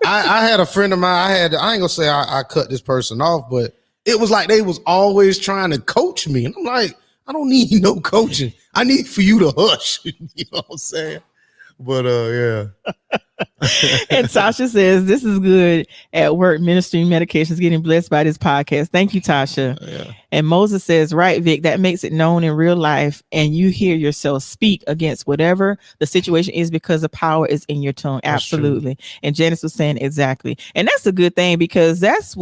I had a friend of mine. I ain't gonna say I cut this person off, but it was like they was always trying to coach me, and I'm like, I don't need no coaching. I need for you to hush. You know what I'm saying? But yeah. And Tasha says, this is good at work, ministering medications, getting blessed by this podcast. Thank you, Tasha. Yeah. And Moses says, right, Vic, that makes it known in real life. And you hear yourself speak against whatever the situation is because the power is in your tongue. That's absolutely. True. And Janice was saying exactly. And that's a good thing, because that's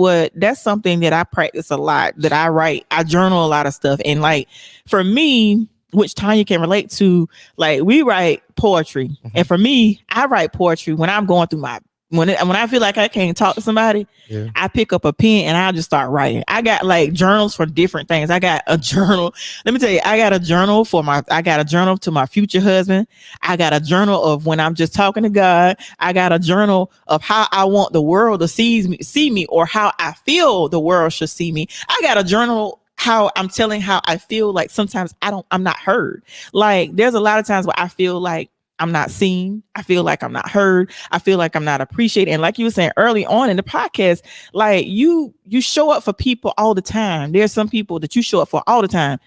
something that I practice a lot, that I write. I journal a lot of stuff. And like, for me, which Tanya can relate to, like we write poetry. Mm-hmm. And for me, I write poetry when I'm going through when I feel like I can't talk to somebody, I pick up a pen and I'll just start writing. I got like journals for different things. I got a journal. Let me tell you, I got a journal to my future husband. I got a journal of when I'm just talking to God. I got a journal of how I want the world to see me, or how I feel the world should see me. I got a journal how I'm telling how I feel like sometimes I'm not heard. Like there's a lot of times where I feel like I'm not seen. I feel like I'm not heard. I feel like I'm not appreciated. And like you were saying early on in the podcast, like you show up for people all the time. There's some people that you show up for all the time,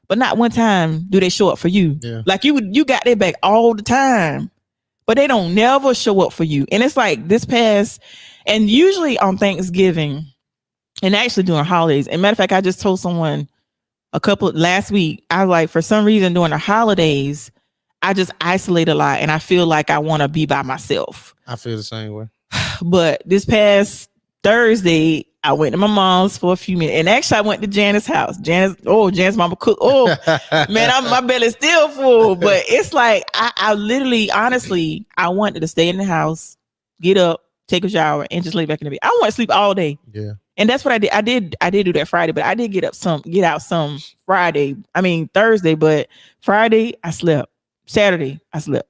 but not one time do they show up for you. Yeah. Like you got their back all the time, but they don't never show up for you. And it's like this past, and usually on Thanksgiving, and actually during holidays. And matter of fact, I just told someone last week, I like, for some reason during the holidays, I just isolate a lot and I feel like I want to be by myself. I feel the same way. But this past Thursday, I went to my mom's for a few minutes. And actually I went to Janice's house. Janice mama cooked. Oh man, my belly's still full. But it's like, I literally, honestly, I wanted to stay in the house, get up, take a shower, and just lay back in the bed. I want to sleep all day. Yeah. And that's what I did. I did do that Friday, but I did get out some Thursday, but Friday I slept. Saturday I slept.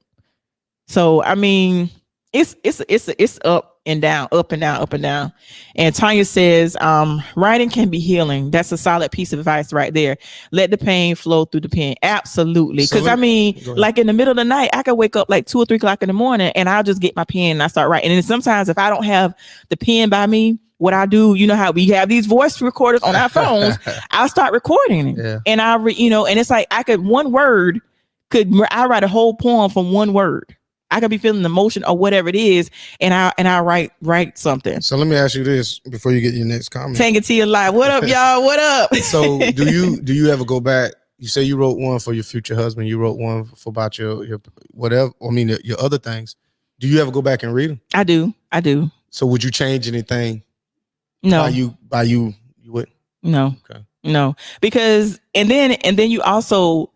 So I mean, it's up and down, up and down, up and down. And Tanya says, writing can be healing. That's a solid piece of advice right there. Let the pain flow through the pen. Absolutely. Because I mean, like in the middle of the night, I could wake up like 2 or 3 o'clock in the morning and I'll just get my pen and I start writing. And sometimes if I don't have the pen by me, what I do, you know how we have these voice recorders on our phones, I'll start recording it. Yeah. And and it's like I write a whole poem from one word. I could be feeling the emotion or whatever it is, and I write something. So let me ask you this before you get your next comment. Take it to your life. What up, y'all? What up? So do you ever go back? You say you wrote one for your future husband. You wrote one for about your whatever. I mean, your other things. Do you ever go back and read them? I do. So would you change anything? No. By you would? No. Okay. No, because and then you also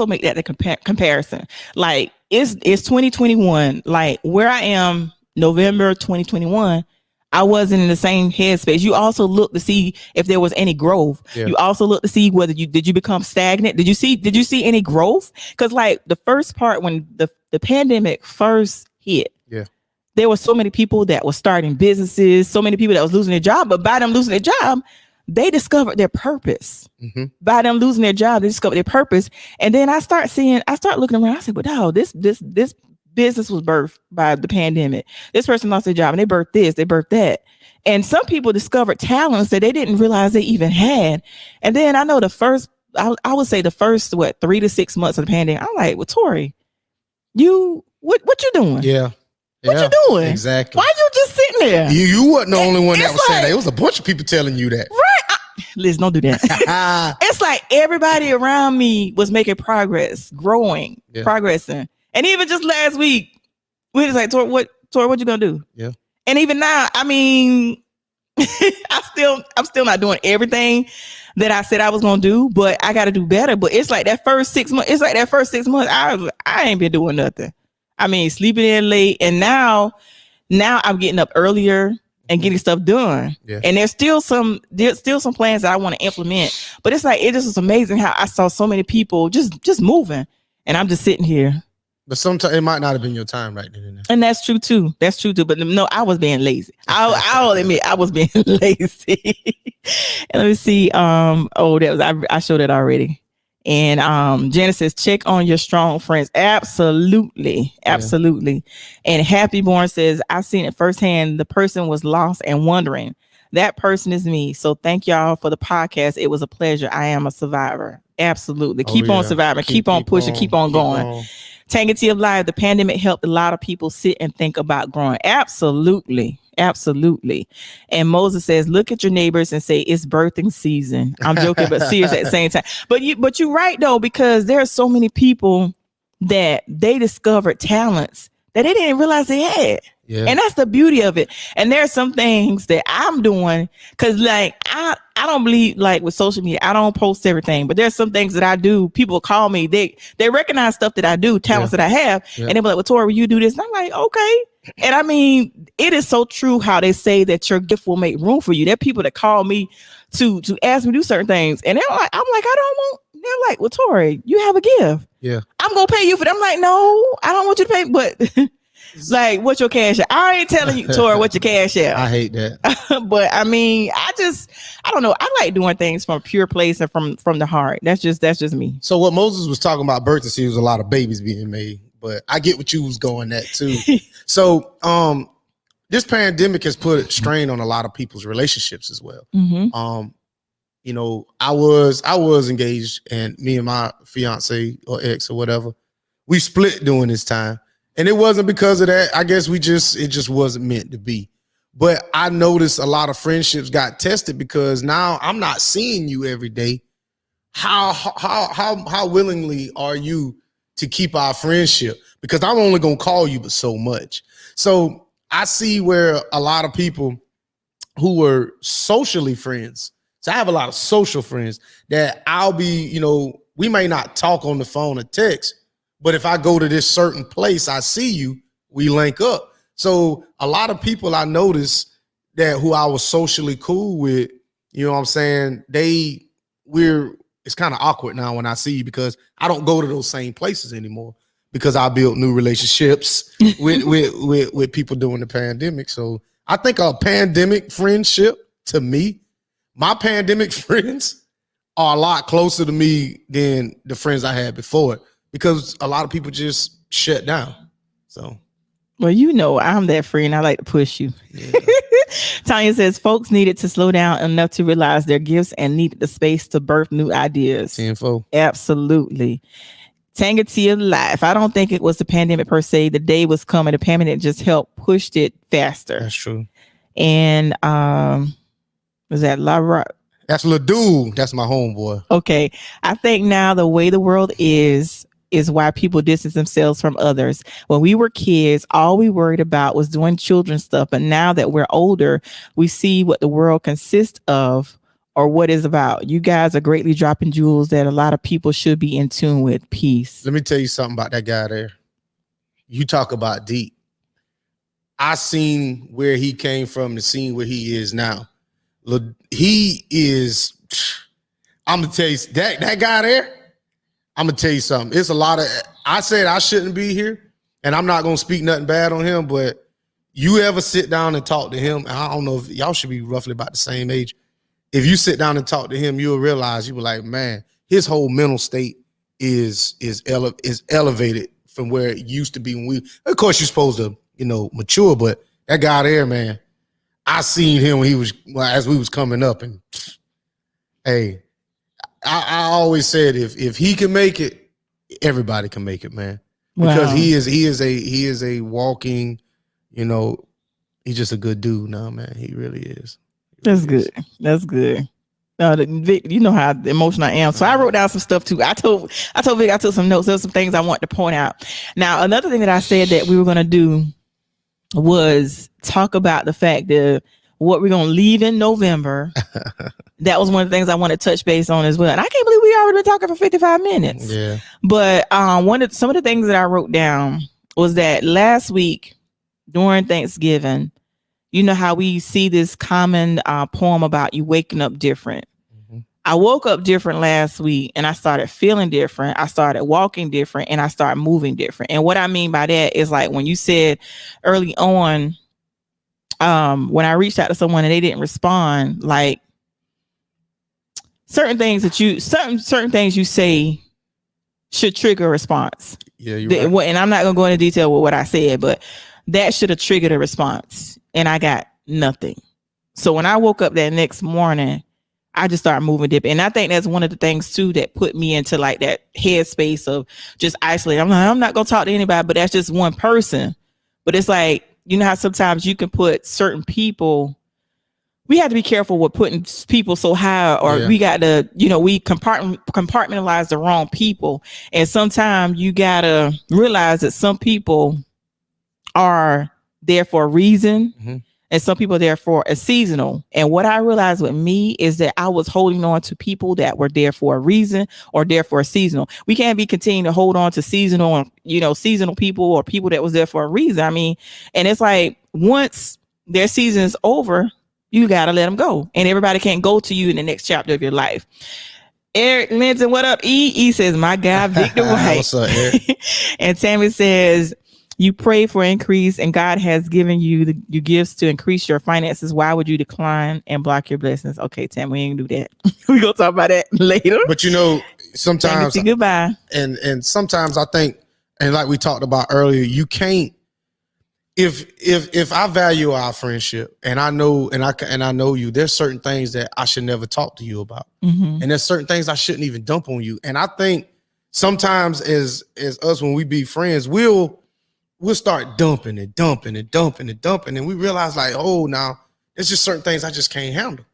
make that the comparison. Like it's 2021. Like where I am November 2021, I wasn't in the same headspace. You also look to see if there was any growth. Yeah. You also look to see whether did you become stagnant? Did you see any growth? Because like the first part when the pandemic first hit, there were so many people that were starting businesses, so many people that was losing their job, but by them losing their job, they discovered their purpose. Mm-hmm. By them losing their job, they discovered their purpose. And then I start looking around. I said, but no, this business was birthed by the pandemic. This person lost their job and they birthed this, they birthed that. And some people discovered talents that they didn't realize they even had. And then I know I would say the first 3 to 6 months of the pandemic, I'm like, well, Tori, what you doing? Yeah. What you doing? Exactly. Why you just sitting there? You wasn't the only one that was saying that. It was a bunch of people telling you that. Right. Liz, don't do that. It's like everybody around me was making progress, growing, progressing. And even just last week, we was like, Tori, what you gonna do? Yeah. And even now, I mean, I'm still not doing everything that I said I was gonna do, but I got to do better. But it's like that first 6 months. It's like that first 6 months. I ain't been doing nothing. I mean, sleeping in late, and now I'm getting up earlier and getting stuff done. Yeah. And there's still some plans that I want to implement. But it's like, it just was amazing how I saw so many people just moving, and I'm just sitting here. But sometimes it might not have been your time right then and there. And that's true too. But no, I was being lazy. I'll admit I was being lazy. And let me see. I showed it already. And Janice says, check on your strong friends. Absolutely. Absolutely. Yeah. And Happy Born says, I've seen it firsthand. The person was lost and wondering. That person is me. So thank y'all for the podcast. It was a pleasure. I am a survivor. Absolutely. Keep on surviving. Keep on pushing. Keep on going. Tangy of Life, the pandemic helped a lot of people sit and think about growing. Absolutely. Absolutely. And Moses says, look at your neighbors and say it's birthing season. I'm joking, but serious at the same time. But you're right though, because there are so many people that they discovered talents that they didn't realize they had. Yeah. And that's the beauty of it. And there are some things that I'm doing because like I don't believe, like with social media, I don't post everything, but there's some things that I do. People call me, they recognize stuff that I do, talents that I have, and they be like, well, Tori, will you do this? And I'm like, okay. And I mean, it is so true how they say that your gift will make room for you. There are people that call me to ask me to do certain things, and I'm like, I don't want. They're like, well, Tori, you have a gift. Yeah, I'm gonna pay you for that. I'm like, no, I don't want you to pay, but. Like, what's your cash app? I ain't telling you, Tori, what's your cash app. I hate that. But I mean, I don't know. I like doing things from a pure place and from the heart. That's just me. So what Moses was talking about birth to see was a lot of babies being made, but I get what you was going at too. So this pandemic has put a strain on a lot of people's relationships as well. Mm-hmm. You know, I was engaged, and me and my fiance or ex or whatever, we split during this time. And it wasn't because of that. I guess it just wasn't meant to be. But I noticed a lot of friendships got tested because now I'm not seeing you every day. How willingly are you to keep our friendship? Because I'm only gonna call you but so much. So I see where a lot of people who were socially friends. So I have a lot of social friends that I'll be, you know, we may not talk on the phone or text. But if I go to this certain place, I see you, we link up. So a lot of people I notice that who I was socially cool with, you know what I'm saying? It's kind of awkward now when I see you because I don't go to those same places anymore because I built new relationships with people during the pandemic. So I think a pandemic friendship, to me, my pandemic friends are a lot closer to me than the friends I had before it. Because a lot of people just shut down. So, well, you know, I'm that friend. I like to push you. Yeah. Tanya says, folks needed to slow down enough to realize their gifts and needed the space to birth new ideas. Info. Absolutely. Tangatia Life. I don't think it was the pandemic per se. The day was coming. The pandemic just helped pushed it faster. That's true. And was that La Rock? That's Ledoux. That's my homeboy. Okay. I think now the way the world is why people distance themselves from others. When we were kids, all we worried about was doing children's stuff. But now that we're older, we see what the world consists of or what it's about. You guys are greatly dropping jewels that a lot of people should be in tune with. Peace. Let me tell you something about that guy there. You talk about deep. I seen where he came from and seen where he is now. He is, I'm going to tell you, that guy there, I'm going to tell you something. It's a lot of, I said I shouldn't be here, and I'm not going to speak nothing bad on him, but you ever sit down and talk to him, and I don't know if y'all should be roughly about the same age. If you sit down and talk to him, you'll realize, you were like, man, his whole mental state is elevated from where it used to be when of course you're supposed to, you know, mature, but that guy there, man, I seen him when as we was coming up, and hey, I always said if he can make it, everybody can make it, man. Because wow. he is a walking, you know, he's just a good dude now, man. He really is. That's good. That's good. Vic, you know how emotional I am. So I wrote down some stuff too. I told Vic I took some notes. There's some things I want to point out. Now, another thing that I said that we were going to do was talk about the fact that what we're going to leave in November. That was one of the things I want to touch base on as well. And I can't believe we already been talking for 55 minutes. Yeah. But some of the things that I wrote down was that last week during Thanksgiving, you know how we see this common poem about you waking up different. Mm-hmm. I woke up different last week and I started feeling different. I started walking different and I started moving different. And what I mean by that is like when you said early on, when I reached out to someone and they didn't respond, like certain things you say should trigger a response. Yeah, you're right. And I'm not gonna go into detail with what I said, but that should have triggered a response. And I got nothing. So when I woke up that next morning, I just started moving different. And I think that's one of the things too that put me into like that headspace of just isolating. I'm not gonna talk to anybody, but that's just one person. But it's like, you know how sometimes you can put certain people. We have to be careful with putting people so high, or we got to, we compartmentalize the wrong people. And sometimes you got to realize that some people are there for a reason, mm-hmm. and some people are there for a seasonal. And what I realized with me is that I was holding on to people that were there for a reason or there for a seasonal. We can't be continuing to hold on to seasonal people or people that was there for a reason. I mean, and it's like once their season is over, you got to let them go. And everybody can't go to you in the next chapter of your life. Eric Linton, what up? E says, my guy, Victor White. What's up, Eric? And Tammy says, you pray for increase and God has given you your gifts to increase your finances. Why would you decline and block your blessings? Okay, Tammy, we ain't gonna do that. We're going to talk about that later. But sometimes, goodbye. And sometimes I think, and like we talked about earlier, you can't, if I value our friendship and I know you, there's certain things that I should never talk to you about. Mm-hmm. And there's certain things I shouldn't even dump on you. And I think sometimes as us, when we be friends, we'll start dumping and dumping and dumping and dumping. And we realize like, oh, now there's just certain things I just can't handle.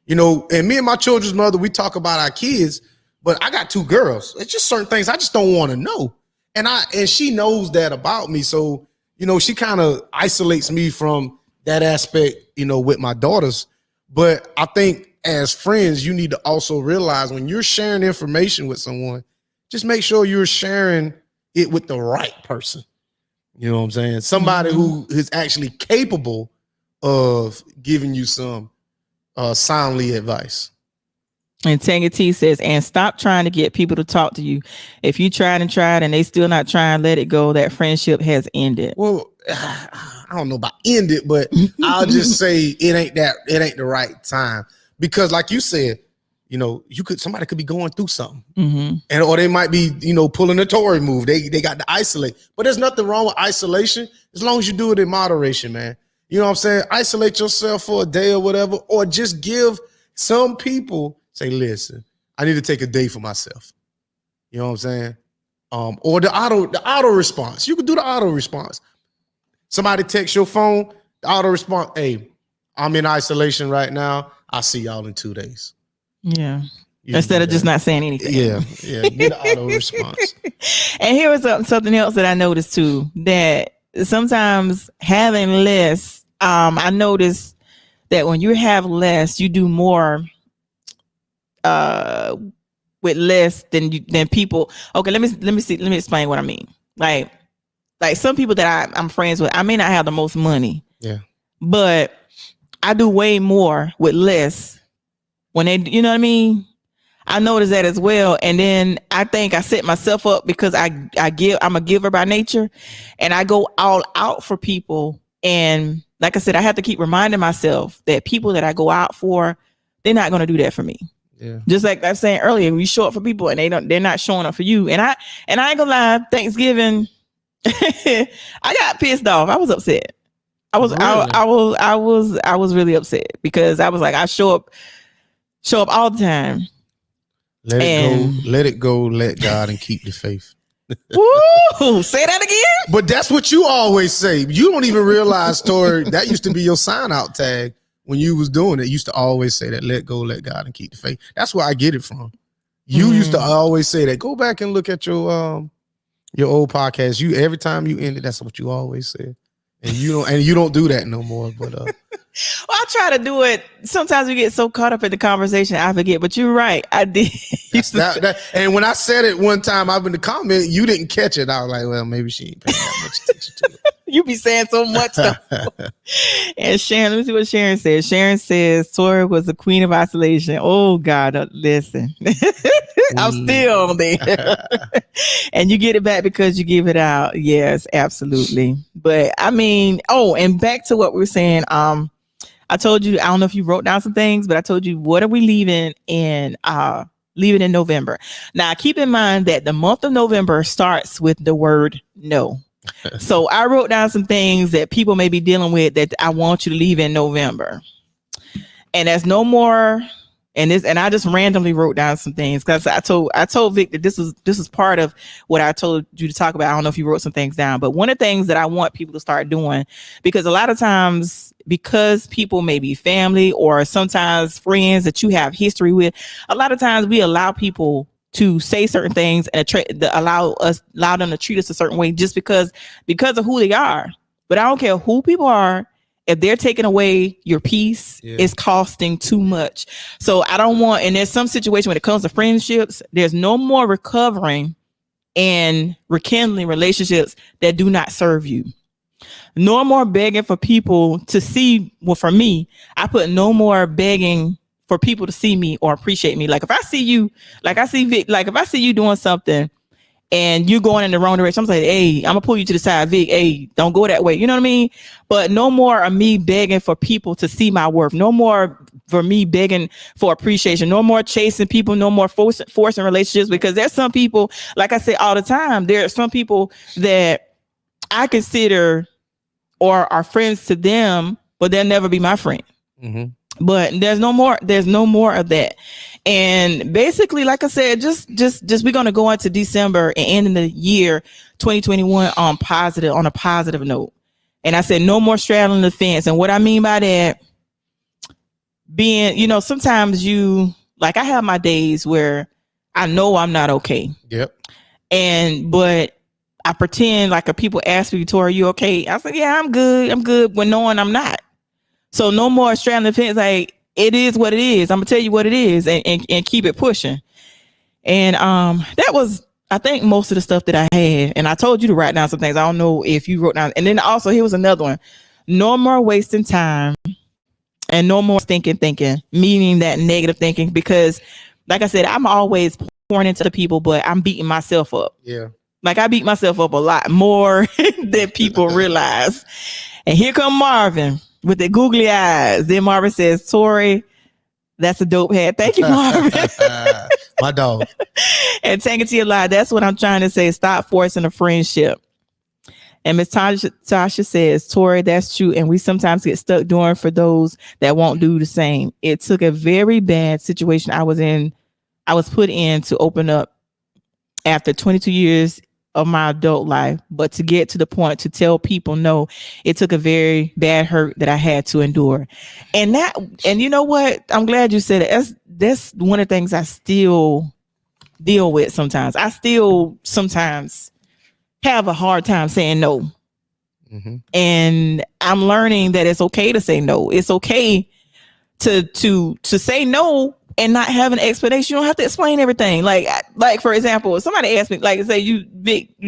And me and my children's mother, we talk about our kids, but I got 2 girls. It's just certain things I just don't want to know. And she knows that about me. So, she kind of isolates me from that aspect, with my daughters. But I think as friends, you need to also realize when you're sharing information with someone, just make sure you're sharing it with the right person. You know what I'm saying? Somebody who is actually capable of giving you some soundly advice. And Tanga T says, and stop trying to get people to talk to you. If you tried and they still not trying, let it go. That friendship has ended. Well, I don't know about ended, but I'll just say it ain't the right time. Because like you said, somebody could be going through something. Mm-hmm. Or they might be, pulling a Tory move. They got to isolate. But there's nothing wrong with isolation as long as you do it in moderation, man. You know what I'm saying? Isolate yourself for a day or whatever, or just give some people, say, listen, I need to take a day for myself. You know what I'm saying? Or the auto response. You can do the auto response. Somebody texts your phone, the auto response, hey, I'm in isolation right now. I'll see y'all in 2 days. Yeah. Instead of just not saying anything. Yeah. Get an auto response. And here was something else that I noticed too, that sometimes having less, I noticed that when you have less, you do more with less than people. Okay, let me explain what I mean. Like some people that I'm friends with, I may not have the most money. Yeah. But I do way more with less when they, you know what I mean? I noticed that as well. And then I think I set myself up because I'm a giver by nature, and I go all out for people. And like I said, I have to keep reminding myself that people that I go out for, they're not going to do that for me. Yeah. Just like I was saying earlier, we show up for people and they're not showing up for you. And I ain't gonna lie, Thanksgiving, I got pissed off. I was upset. I was really upset because I was like, I show up all the time. Let it go, let God and keep the faith. Woo, say that again. But that's what you always say. You don't even realize, Tori, that used to be your sign out tag when you was doing it. You used to always say that, let go, let God and keep the faith. That's where I get it from. You used to always say that. Go back and look at your old podcast. Every time you ended, that's what you always said. And you don't do that no more. But Well, I try to do it. Sometimes we get so caught up in the conversation, I forget. But you're right. I did. And when I said it one time up in the comment, you didn't catch it. I was like, well, maybe she ain't paying that much attention to it. You be saying so much stuff. And Sharon, let me see what Sharon says. Sharon says Tori was the queen of isolation. Oh God, listen. I'm still there. And you get it back because you give it out. Yes, absolutely. But I mean, and back to what we were saying. I told you, I don't know if you wrote down some things, but I told you, what are we leaving in November? Now keep in mind that the month of November starts with the word no. So I wrote down some things that people may be dealing with that I want you to leave in November. And there's no more. And I just randomly wrote down some things because I told Vic that this is part of what I told you to talk about. I don't know if you wrote some things down, but one of the things that I want people to start doing, because a lot of times, because people may be family or sometimes friends that you have history with, a lot of times we allow people to say certain things and allow them to treat us a certain way just because of who they are. But I don't care who people are. If they're taking away your peace, it's costing too much. So I don't want, and there's some situation when it comes to friendships, there's no more recovering and rekindling relationships that do not serve you. No more begging for people to see. Well, for me, I put no more begging for people to see me or appreciate me. Like if I see you, like I see Vic, like if I see you doing something and you going in the wrong direction, I'm like, hey, I'm gonna pull you to the side, Vic. Hey, don't go that way. You know what I mean? But no more of me begging for people to see my worth. No more for me begging for appreciation. No more chasing people. No more forcing relationships. Because there's some people, like I say all the time, there are some people that I consider or are friends to them, but they'll never be my friend. Mm-hmm. But there's no more of that. And basically, like I said, just we're going to go into December and end in the year 2021 on a positive note. And I said, no more straddling the fence. And what I mean by that, being, sometimes I have my days where I know I'm not okay. Yep. But I pretend like if people ask me, Tori, you okay? I said, yeah, I'm good when knowing I'm not. So no more straddling the fence. Like, it is what it is. I'm gonna tell you what it is and keep it pushing. And that was, I think, most of the stuff that I had. And I told you to write down some things. I don't know if you wrote down. And then also here was another one. No more wasting time and no more thinking, meaning that negative thinking. Because like I said, I'm always pouring into the people, but I'm beating myself up. Yeah. Like I beat myself up a lot more than people realize. And here come Marvin with the googly eyes. Then Marvin says, Tori, that's a dope head. Thank you, Marvin. My dog. And take it to your life. That's what I'm trying to say. Stop forcing a friendship. And Miss Tasha says, Tori, that's true. And we sometimes get stuck doing for those that won't do the same. It took a very bad situation I was put in to open up after 22 years of my adult life, but to get to the point to tell people no, it took a very bad hurt that I had to endure. And you know what? I'm glad you said it. That's one of the things I still deal with sometimes. I still sometimes have a hard time saying no. Mm-hmm. And I'm learning that it's okay to say no. It's okay to say no and not have an explanation. You don't have to explain everything. Like for example, if somebody asked me, like say you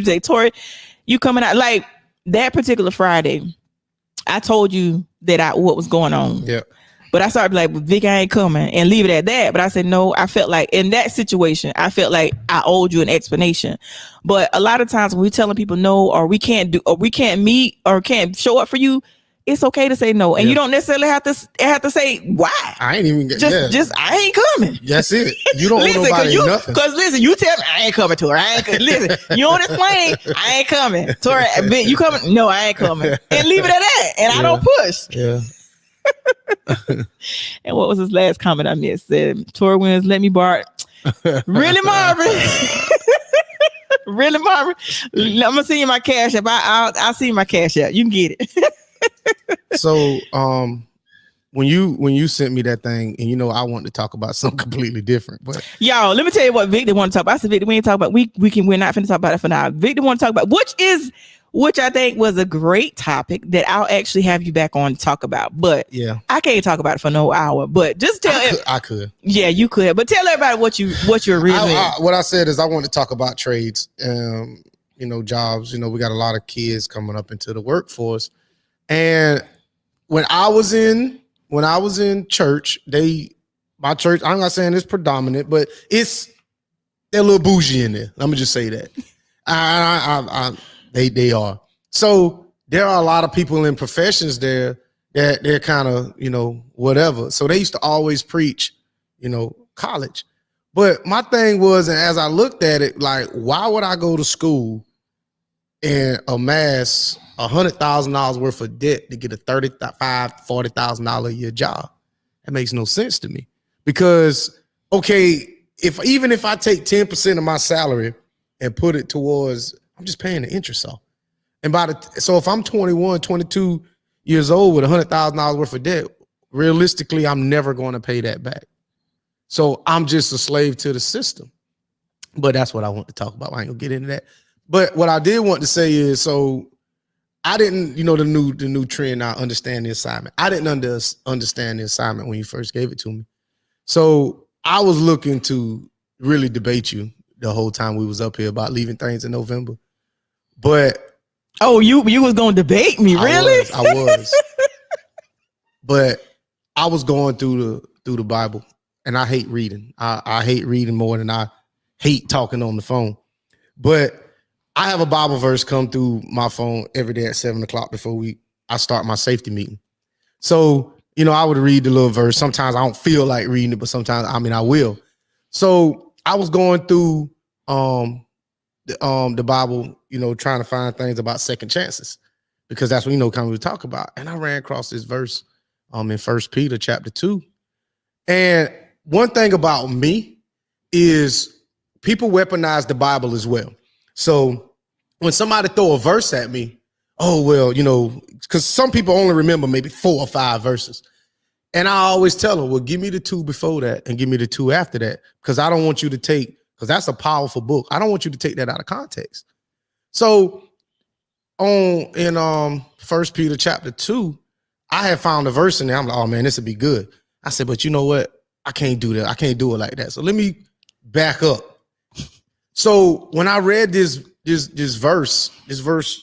say, Tori, you coming out, like that particular Friday, I told you that what was going on. Yeah. But I started like, Vic, I ain't coming, and leave it at that. But I said, no, I felt like in that situation, I felt like I owed you an explanation. But a lot of times when we're telling people no, or we can't meet or can't show up for you, it's okay to say no. And you don't necessarily have to say why. I ain't even just I ain't coming. That's it. You don't owe nobody nothing. Because listen, you tell me I ain't coming to her. Listen, you don't explain, I ain't coming. Tori, you coming? No, I ain't coming. And leave it at that. And I don't push. Yeah. And what was his last comment I missed? Said, Tori wins, let me borrow. Really, Marvin? Really, Marvin? I'm gonna send you my cash app. I'll see my cash app. You can get it. So when you sent me that thing, and I wanted to talk about something completely different, but y'all, let me tell you what Victor want to talk about. I said, Victor, we ain't talk about we're not finna talk about it for now. Victor want to talk about which is which I think was a great topic that I'll actually have you back on to talk about. But Yeah, I can't talk about it for no hour. But just tell I could. Yeah, you could. But tell everybody what you're really. What I said is I want to talk about trades, jobs. We got a lot of kids coming up into the workforce, and when I was in church, my church, I'm not saying it's predominant, but they're a little bougie in there. Let me just say that. They are. So there are a lot of people in professions there that they're kind of, whatever. So they used to always preach, college. But my thing was, and as I looked at it, like, why would I go to school and amass $100,000 worth of debt to get a $40,000 a year job? That makes no sense to me. Because, okay, even if I take 10% of my salary and put it towards, I'm just paying the interest off. And so if I'm 21, 22 years old with $100,000 worth of debt, realistically, I'm never going to pay that back. So I'm just a slave to the system. But that's what I want to talk about. I ain't gonna get into that. But what I did want to say is, so I didn't, the new trend now, understand the assignment. I didn't understand the assignment when you first gave it to me. So I was looking to really debate you the whole time we was up here about leaving things in November. But you was gonna debate me, really? I was. But I was going through the Bible, and I hate reading. I hate reading more than I hate talking on the phone. But I have a Bible verse come through my phone every day at 7:00 before I start my safety meeting. So, I would read the little verse. Sometimes I don't feel like reading it, but sometimes, I will. So I was going through the Bible, trying to find things about second chances, because that's what, kind of we talk about. And I ran across this verse in 1 Peter chapter 2. And one thing about me is people weaponize the Bible as well. So when somebody throw a verse at me, oh, well, because some people only remember maybe 4 or 5 verses. And I always tell them, well, give me the 2 before that and give me the 2 after that, because I don't want you to because that's a powerful book. I don't want you to take that out of context. So in 1 Peter chapter 2, I had found a verse in there. I'm like, oh man, this would be good. I said, but you know what? I can't do that. I can't do it like that. So let me back up. So when I read this verse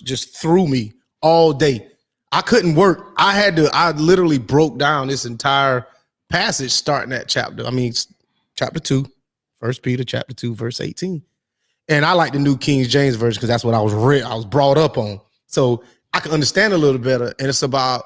just threw me all day. I couldn't work. I literally broke down this entire passage starting at chapter 2, 1 Peter chapter 2, verse 18. And I like the New King James Version because that's what I was brought up on. So I can understand a little better. And it's about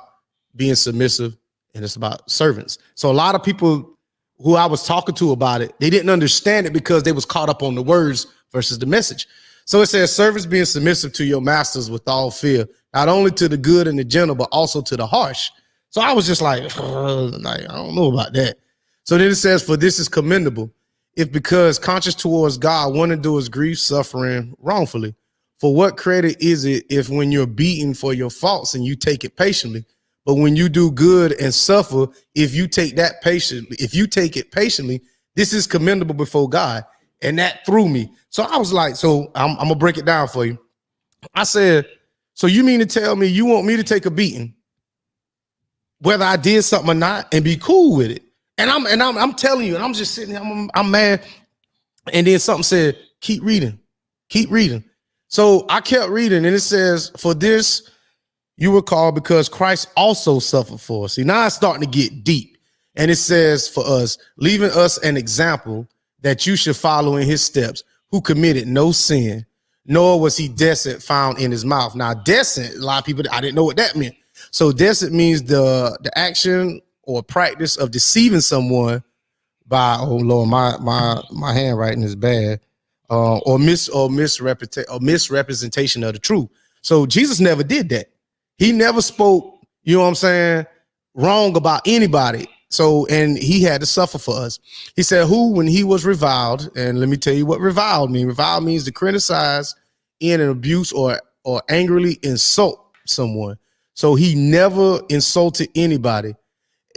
being submissive, and it's about servants. So a lot of people who I was talking to about it, they didn't understand it because they was caught up on the words versus the message. So it says, servants being submissive to your masters with all fear, not only to the good and the gentle, but also to the harsh. So I was just like, I don't know about that. So then it says, for this is commendable, if because conscious towards God, one endures grief, suffering wrongfully. For what credit is it if when you're beaten for your faults and you take it patiently? But when you do good and suffer, if you take it patiently, this is commendable before God. And that threw me. So I was like, I'm gonna break it down for you. I said, so you mean to tell me you want me to take a beating, whether I did something or not, and be cool with it? And I'm telling you, and I'm just sitting here, I'm mad. And then something said, keep reading. So I kept reading, and it says, for this you were called because Christ also suffered for us. See, now it's starting to get deep. And it says for us, leaving us an example that you should follow in his steps, who committed no sin, nor was he deceit found in his mouth. Now, deceit, a lot of people, I didn't know what that meant. So deceit means the action or practice of deceiving someone by, oh Lord, my handwriting is bad, or misrepresentation of the truth. So Jesus never did that. He never spoke, wrong about anybody. So, and he had to suffer for us. He said, who, when he was reviled, and let me tell you what reviled means. Reviled means to criticize, in an abuse, or angrily insult someone. So he never insulted anybody.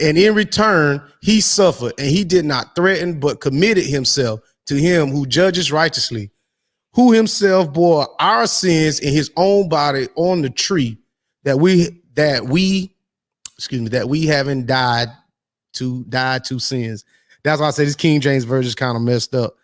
And in return, he suffered, and he did not threaten, but committed himself to him who judges righteously, who himself bore our sins in his own body on the tree, that we haven't died to sins. That's why I say this King James version is kind of messed up.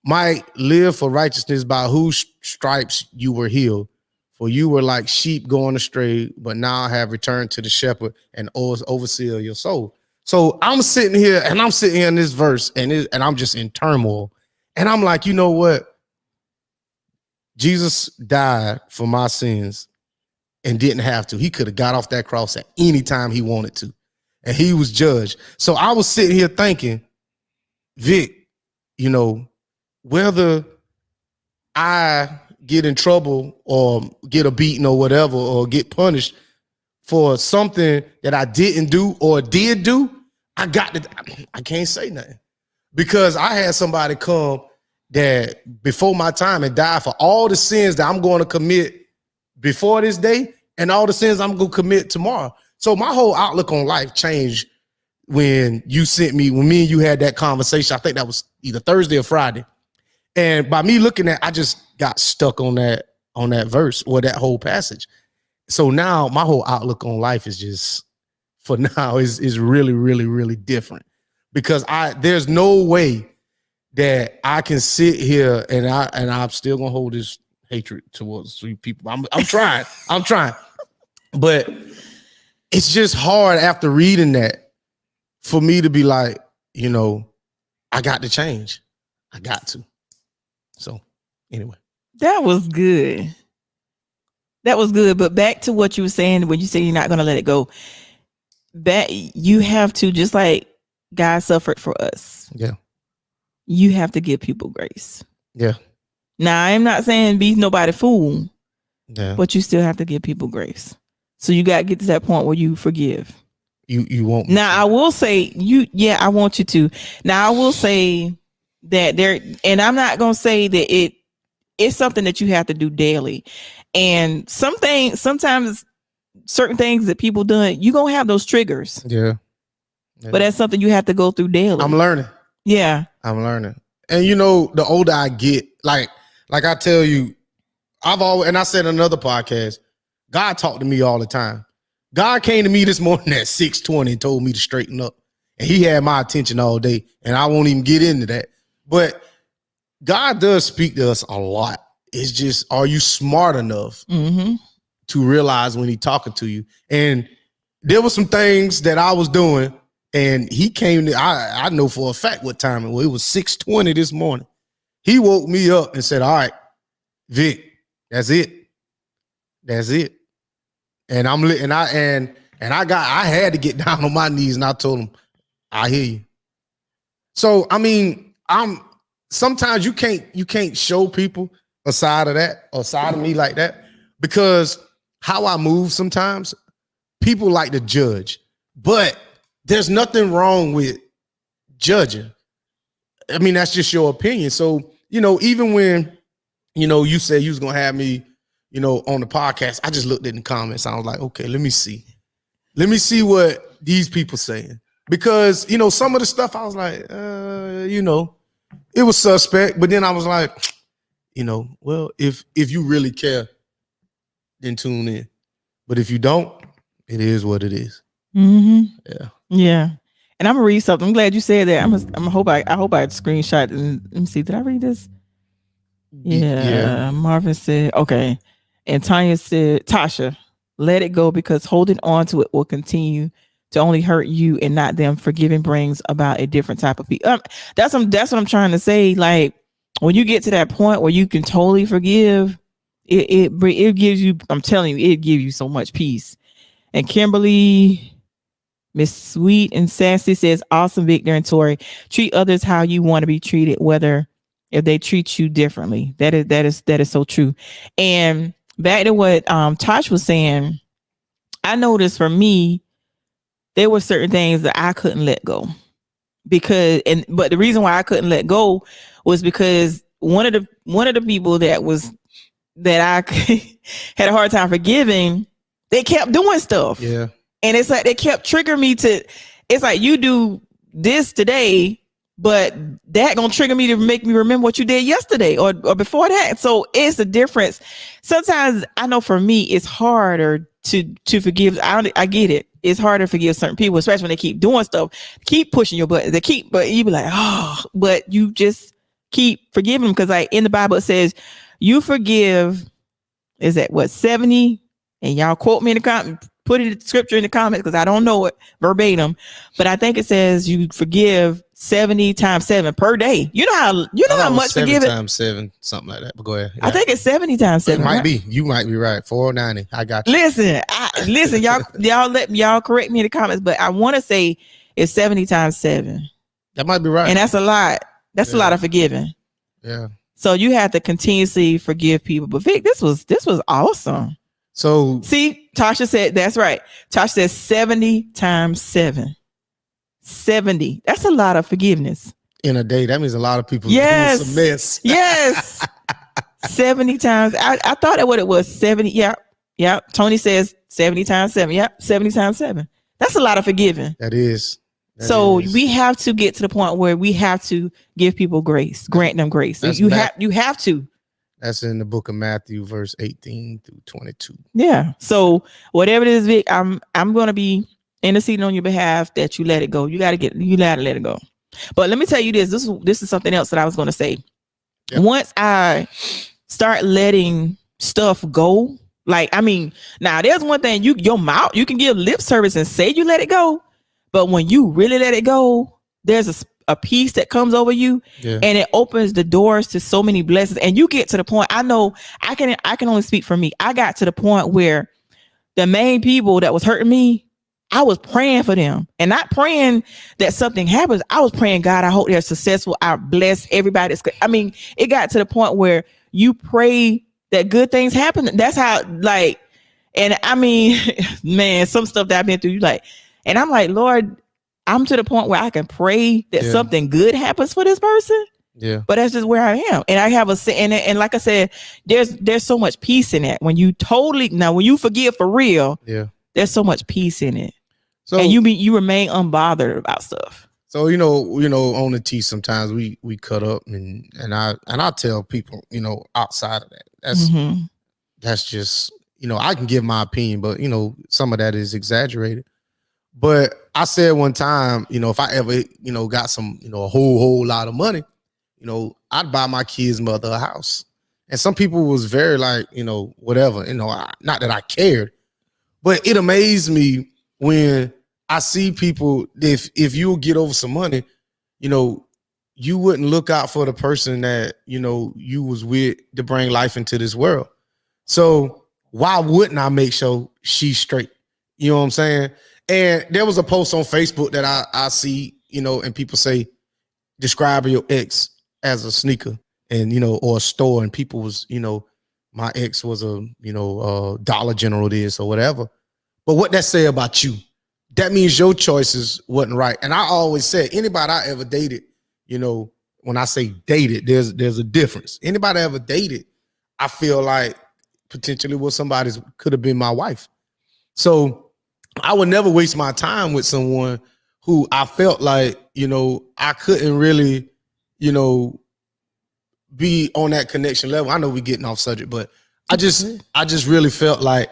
Might live for righteousness, by whose stripes you were healed. For you were like sheep going astray, but now have returned to the shepherd and overseer your soul. So I'm sitting here in this verse, and I'm just in turmoil. And I'm like, you know what? Jesus died for my sins and didn't have to. He could have got off that cross at any time he wanted to, and he was judged. So I was sitting here thinking, Vic, you know, whether I get in trouble or get a beating or whatever, or get punished for something that I didn't do or did do, I can't say nothing, because I had somebody come that before my time and die for all the sins that I'm going to commit before this day and all the sins I'm going to commit tomorrow. So my whole outlook on life changed when me and you had that conversation. I think that was either Thursday or Friday. And by me looking at, I just got stuck on that verse or that whole passage. So now my whole outlook on life is just, for now, is really, really, really different, because there's no way that I can sit here and I'm still gonna hold this hatred towards three people. I'm trying, but it's just hard after reading that for me to be like, you know, I got to change. I got to. So anyway, that was good. But back to what you were saying when you say you're not gonna let it go. That you have to, just like God suffered for us. Yeah. You have to give people grace. Yeah. Now, I'm not saying be nobody fool. Yeah. But you still have to give people grace. So you got to get to that point where you forgive. You won't. Now, I will say I want you to. Now, I will say that and I'm not going to say that it's something that you have to do daily. And sometimes certain things that people done, you're going to have those triggers. Yeah. But that's something you have to go through daily. I'm learning. Yeah. I'm learning. And you know, the older I get, like I tell you, and I said in another podcast, God talked to me all the time. God came to me this morning at 6:20 and told me to straighten up. And he had my attention all day. And I won't even get into that. But God does speak to us a lot. It's just, are you smart enough to realize when he's talking to you? And there were some things that I was doing, and he came to, I know for a fact what time it was. It was 6:20 this morning. He woke me up and said, all right, Vic, that's it. And I had to get down on my knees, and I told him, I hear you. So, I mean, sometimes you can't show people a side of that, or a side of me like that, because how I move sometimes, people like to judge, but there's nothing wrong with judging. I mean, that's just your opinion. So, you know, even when, you know, you said you was going to have me, you know, on the podcast, I just looked in the comments. I was like, okay, let me see what these people saying, because, you know, some of the stuff I was like, you know, it was suspect, but then I was like, you know, well, if you really care, then tune in. But if you don't, it is what it is. Mm-hmm. Yeah. And I'm gonna read something. I'm glad you said that. I hope I screenshot and let me see. Did I read this? Yeah. Marvin said, okay. And Tanya said, Tasha, let it go, because holding on to it will continue to only hurt you and not them. Forgiving brings about a different type of people. That's what I'm trying to say. Like, when you get to that point where you can totally forgive, it gives you, I'm telling you, it gives you so much peace. And Kimberly, Miss Sweet and Sassy says, awesome, Victor and Tori. Treat others how you want to be treated, whether if they treat you differently. That is so true. And back to what Tosh was saying, I noticed for me, there were certain things that I couldn't let go. But the reason why I couldn't let go was because one of the people that I had a hard time forgiving, they kept doing stuff. Yeah. And it's like they kept triggering me to, it's like, you do this today, but that gonna trigger me to make me remember what you did yesterday or before that. So it's a difference. Sometimes I know for me, it's harder to forgive. I get it. It's harder to forgive certain people, especially when they keep doing stuff, keep pushing your buttons. But you be like, oh, but you just keep forgiving them because like in the Bible it says you forgive. Is that what 70? And y'all quote me in the comment, put it in the scripture in the comments because I don't know it verbatim, but I think it says you forgive 70 times 7 per day. You know how much forgiving times 7, something like that. But go ahead. I think it's 70 times 7. It might right? be. You might be right. 490. I got you. Listen, y'all correct me in the comments, but I want to say it's 70 times 7. That might be right. And that's a lot. That's a lot of forgiving. Yeah. So you have to continuously forgive people. But Vic, this was awesome. So see, Tasha said that's right. Tasha said 70 times 7. 70. That's a lot of forgiveness. In a day. That means a lot of people yes. doing some mess. Yes. 70 times. I thought that what it was. 70. Yeah. Tony says 70 times 7. Yep. 70 times 7. That's a lot of forgiving. That is. We have to get to the point where we have to give people grace, grant them grace. You have to. That's in the book of Matthew, verse 18 through 22. Yeah. So whatever it is, Vic, I'm going to be interceding on your behalf that you let it go. You got to let it go. But let me tell you this. This is something else that I was going to say. Yep. Once I start letting stuff go, now there's one thing your mouth, you can give lip service and say you let it go. But when you really let it go, there's a peace that comes over you and it opens the doors to so many blessings. And you get to the point, I know I can only speak for me. I got to the point where the main people that was hurting me, I was praying for them and not praying that something happens. I was praying, God, I hope they're successful. I bless everybody. It got to the point where you pray that good things happen. That's how man, some stuff that I've been through, and I'm like, Lord, I'm to the point where I can pray that something good happens for this person. Yeah. But that's just where I am. And I have and like I said, there's so much peace in that. When you forgive for real, there's so much peace in it. So, and you remain unbothered about stuff. So, on the T sometimes we cut up and I tell people, outside of that, that's just, I can give my opinion, but some of that is exaggerated. But I said one time, if I ever, got some, a whole lot of money, I'd buy my kid's mother a house. And some people was very whatever, not that I cared, but it amazed me when I see people, if you'll get over some money, you wouldn't look out for the person that, you was with to bring life into this world. So why wouldn't I make sure she's straight? You know what I'm saying? And there was a post on Facebook that I see, and people say, describe your ex as a sneaker and, or a store. And people was, my ex was a Dollar General this or whatever. But what that say about you? That means your choices wasn't right. And I always said, anybody I ever dated, when I say dated, there's a difference. Anybody I ever dated, I feel like potentially was somebody's, could have been my wife. So I would never waste my time with someone who I felt like, I couldn't really, be on that connection level. I know we're getting off subject, but I just really felt like,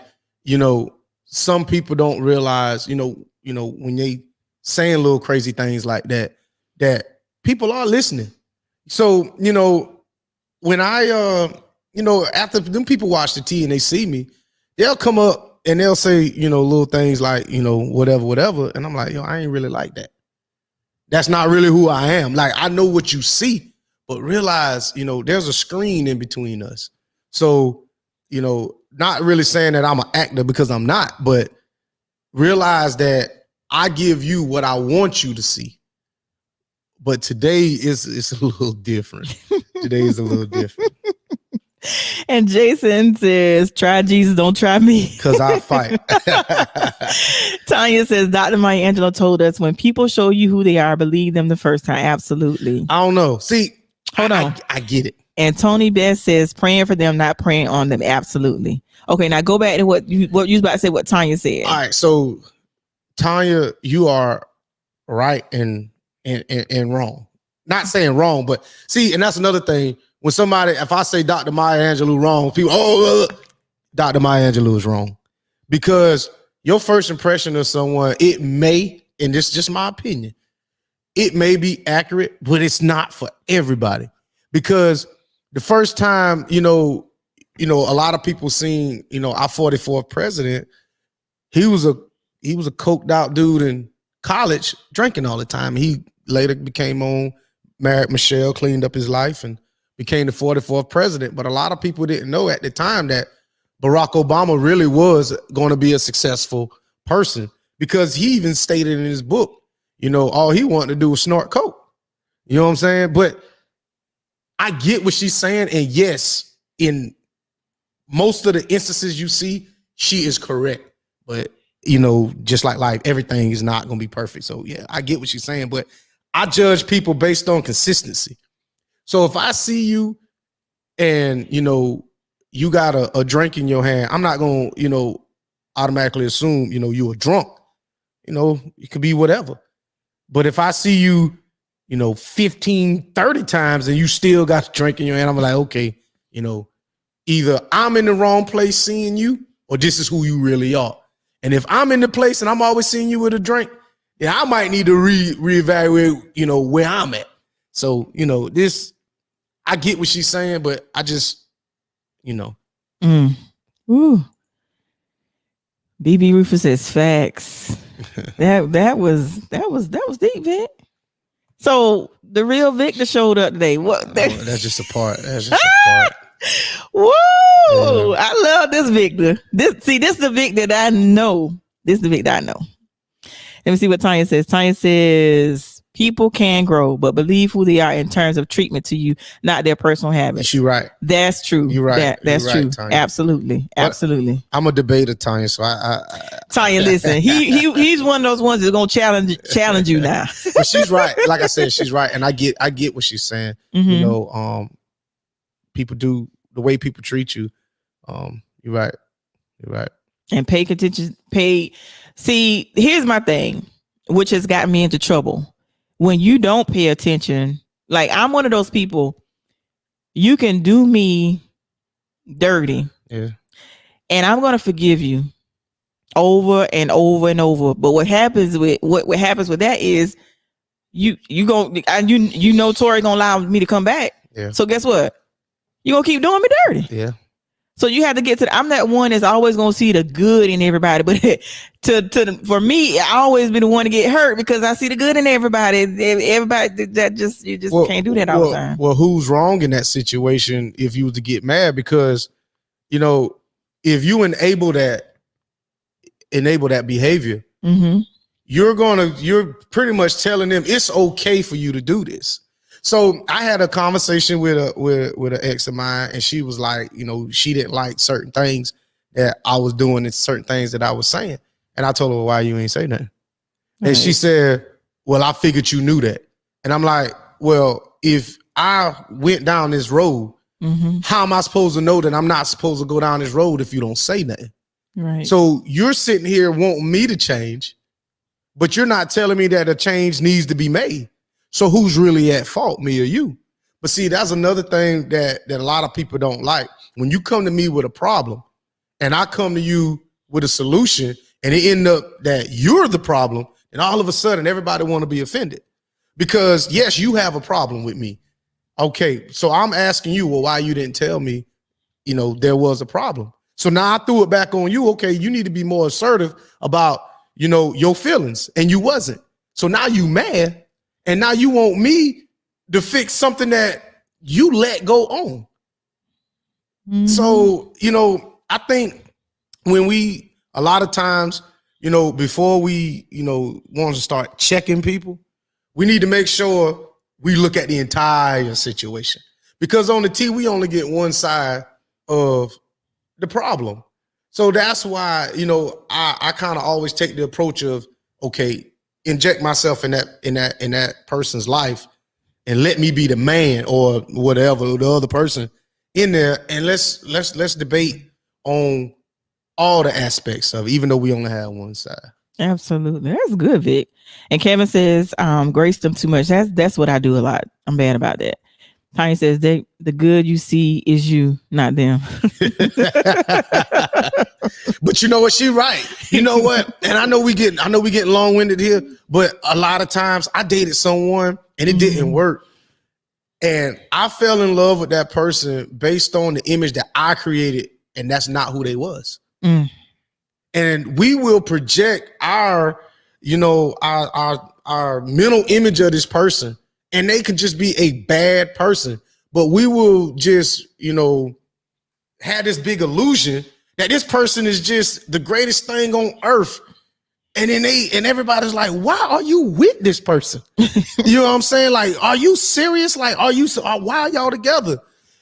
some people don't realize, when they saying little crazy things like that, that people are listening. So, when I, after them people watch the T and they see me, they'll come up and they'll say, little things like, whatever. And I'm like, I ain't really like that. That's not really who I am. Like, I know what you see, but realize, there's a screen in between us. So, not really saying that I'm an actor because I'm not, but realize that I give you what I want you to see. But today it's a little different. Today is a little different. And Jason says, try Jesus, don't try me. Because I fight. Tanya says, Dr. Maya Angelou told us, when people show you who they are, believe them the first time. Absolutely. I don't know. See, hold on. I get it. And Tony Best says, praying for them, not praying on them. Absolutely. Okay, now go back to what you was about to say, what Tanya said. All right, so Tanya, you are right and wrong. Not saying wrong, but see, and that's another thing. When somebody, if I say Dr. Maya Angelou wrong, people, Dr. Maya Angelou is wrong. Because your first impression of someone, it may, and this is just my opinion, it may be accurate, but it's not for everybody. Because the first time, a lot of people seen, our 44th president, he was a coked out dude in college drinking all the time. He later married Michelle, cleaned up his life, and became the 44th president. But a lot of people didn't know at the time that Barack Obama really was going to be a successful person, because he even stated in his book, all he wanted to do was snort coke. You know what I'm saying? But I get what she's saying. And yes, in most of the instances you see, she is correct. But, just like life, everything is not going to be perfect. So, yeah, I get what she's saying. But I judge people based on consistency. So if I see you and, you got a drink in your hand, I'm not going to, automatically assume, you a drunk. It could be whatever. But if I see you, 15, 30 times and you still got a drink in your hand, I'm like, okay, either I'm in the wrong place seeing you, or this is who you really are. And if I'm in the place and I'm always seeing you with a drink, then I might need to reevaluate, where I'm at. So, this, I get what she's saying, but I just, Ooh. BB Rufus says facts. that was deep, Vic. So the real Victor showed up today. What? That's just a part. That's just a part. Woo! Yeah. I love this Victor. This is the Victor that I know. This is the Victor I know. Let me see what Tanya says. Tanya says people can grow, but believe who they are in terms of treatment to you, not their personal habits. You're right. That's true. You're right. That's You're true. Right, Tanya. Absolutely. Absolutely. I'm a debater, Tanya. So Tanya, listen, he's one of those ones that's gonna challenge you now. But she's right. Like I said, she's right, and I get what she's saying. Mm-hmm. People do the way people treat you. You're right. You're right. And pay attention. See, here's my thing, which has gotten me into trouble. When you don't pay attention, like I'm one of those people, you can do me dirty. Yeah. And I'm gonna forgive you over and over and over. But what happens with that is you Tori gonna allow me to come back. Yeah. So guess what? You're gonna keep doing me dirty. Yeah. So you have to get to I'm that one that's always gonna see the good in everybody. But for me, I always been the one to get hurt because I see the good in everybody. Everybody that you can't do that all the time. Well, who's wrong in that situation if you were to get mad? Because if you enable that behavior, mm-hmm. you're pretty much telling them it's okay for you to do this. So I had a conversation with an ex of mine, and she was like, she didn't like certain things that I was doing and certain things that I was saying. And I told her, why you ain't say nothing? Right. And she said, well, I figured you knew that. And I'm like, well, if I went down this road, mm-hmm. how am I supposed to know that I'm not supposed to go down this road if you don't say nothing? Right. So you're sitting here wanting me to change, but you're not telling me that a change needs to be made. So who's really at fault, me or you? But see, that's another thing that a lot of people don't like. When you come to me with a problem and I come to you with a solution and it end up that you're the problem, and all of a sudden everybody want to be offended. Because yes, you have a problem with me. Okay, so I'm asking you, well, why you didn't tell me, there was a problem. So now I threw it back on you. Okay, you need to be more assertive about, your feelings, and you wasn't. So now you mad. And now you want me to fix something that you let go on. Mm-hmm. So, I think when a lot of times, before we, want to start checking people, we need to make sure we look at the entire situation. Because on the T, we only get one side of the problem. So that's why, I kind of always take the approach of, okay, inject myself in that person's life and let me be the man or whatever, the other person in there, and let's debate on all the aspects of it, even though we only have one side. Absolutely. That's good, Vic. And Kevin says, grace them too much. That's what I do a lot. I'm bad about that. Tanya says the good you see is you, not them. But you know what? She right. You know what? And I know we getting long winded here, but a lot of times I dated someone and it didn't work. And I fell in love with that person based on the image that I created, and that's not who they was. And we will project our mental image of this person, and they can just be a bad person. But we will just, have this big illusion that this person is just the greatest thing on earth. And then everybody's like, why are you with this person? You know what I'm saying? Like, are you serious? Like, why are y'all together?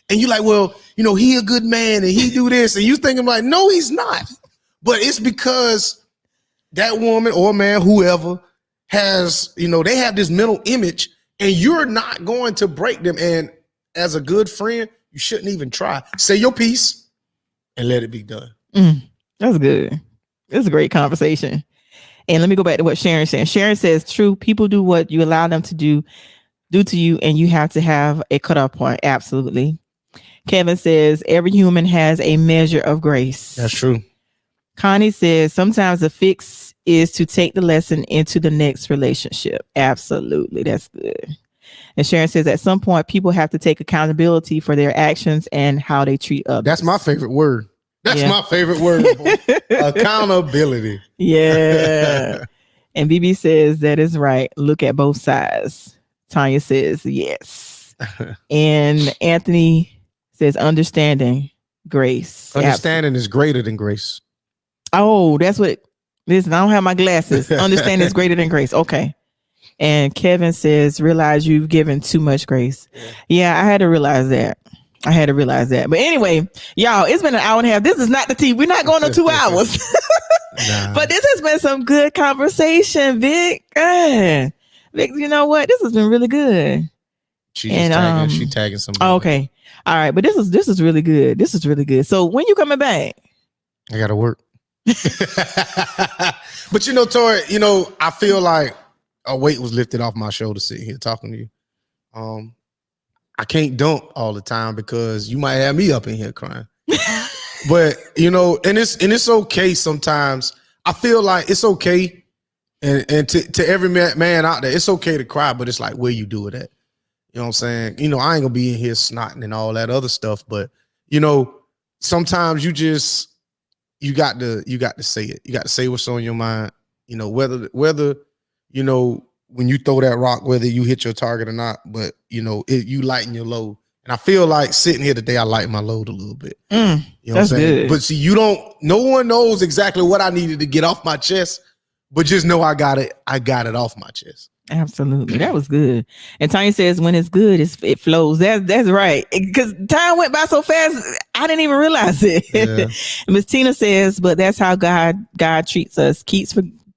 And you're like, well, he a good man and he do this. And you thinking like, no, he's not. But it's because that woman or man, whoever has, they have this mental image and you're not going to break them. And as a good friend, you shouldn't even try. Say your piece and let it be done. That's good. It's a great conversation. And let me go back to what Sharon said. Sharon says, true, people do what you allow them to do to you, and you have to have a cutoff point. Absolutely. Kevin says, every human has a measure of grace. That's true. Connie says, sometimes the fix is to take the lesson into the next relationship. Absolutely. That's good. And Sharon says, at some point, people have to take accountability for their actions and how they treat others. That's my favorite word. That's my favorite word. Accountability. Yeah. And BB says, that is right. Look at both sides. Tanya says, yes. And Anthony says, understanding grace. Understanding is greater than grace. Oh, that's what. Listen, I don't have my glasses. Understanding is greater than grace. Okay. And Kevin says, realize you've given too much grace. Yeah, I had to realize that. But anyway, y'all, it's been an hour and a half. This is not the tea. We're not going to 2 hours. Nah. But this has been some good conversation, Vic. Vic, you know what? This has been really good. She tagging somebody. Okay. All right. But this is really good. This is really good. So when you coming back? I gotta work. But Tori, I feel like a weight was lifted off my shoulder sitting here talking to you. I can't dump all the time because you might have me up in here crying. But and it's okay sometimes. I feel like it's okay, and to every man out there, it's okay to cry, but it's like where you do it at. You know what I'm saying? I ain't gonna be in here snotting and all that other stuff, but sometimes you got to say it. You got to say what's on your mind. Whether when you throw that rock, whether you hit your target or not, but you lighten your load. And I feel like sitting here today, I lighten my load a little bit. You know what I'm saying? Good. But see, no one knows exactly what I needed to get off my chest, but just know I got it off my chest. Absolutely. That was good. And Tanya says, when it's good, it flows. That's right. Because time went by so fast, I didn't even realize it. Yeah. Miss Tina says, but that's how God treats us.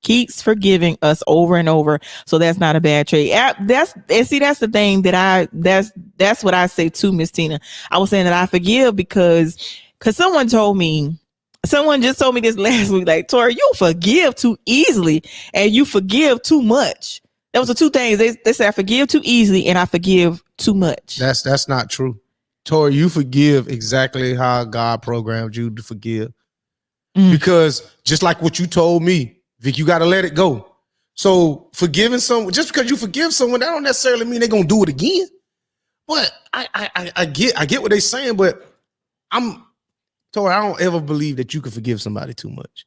Keeps forgiving us over and over. So that's not a bad trait. That's the thing that's what I say too, Miss Tina. I was saying that I forgive because someone just told me this last week, like, Tori, you forgive too easily and you forgive too much. That was the two things. They say I forgive too easily and I forgive too much. That's not true. Tori, you forgive exactly how God programmed you to forgive. Because just like what you told me, Vic, you got to let it go. So forgiving someone, just because you forgive someone, that don't necessarily mean they're going to do it again. But I get what they're saying, but Tori, I don't ever believe that you can forgive somebody too much.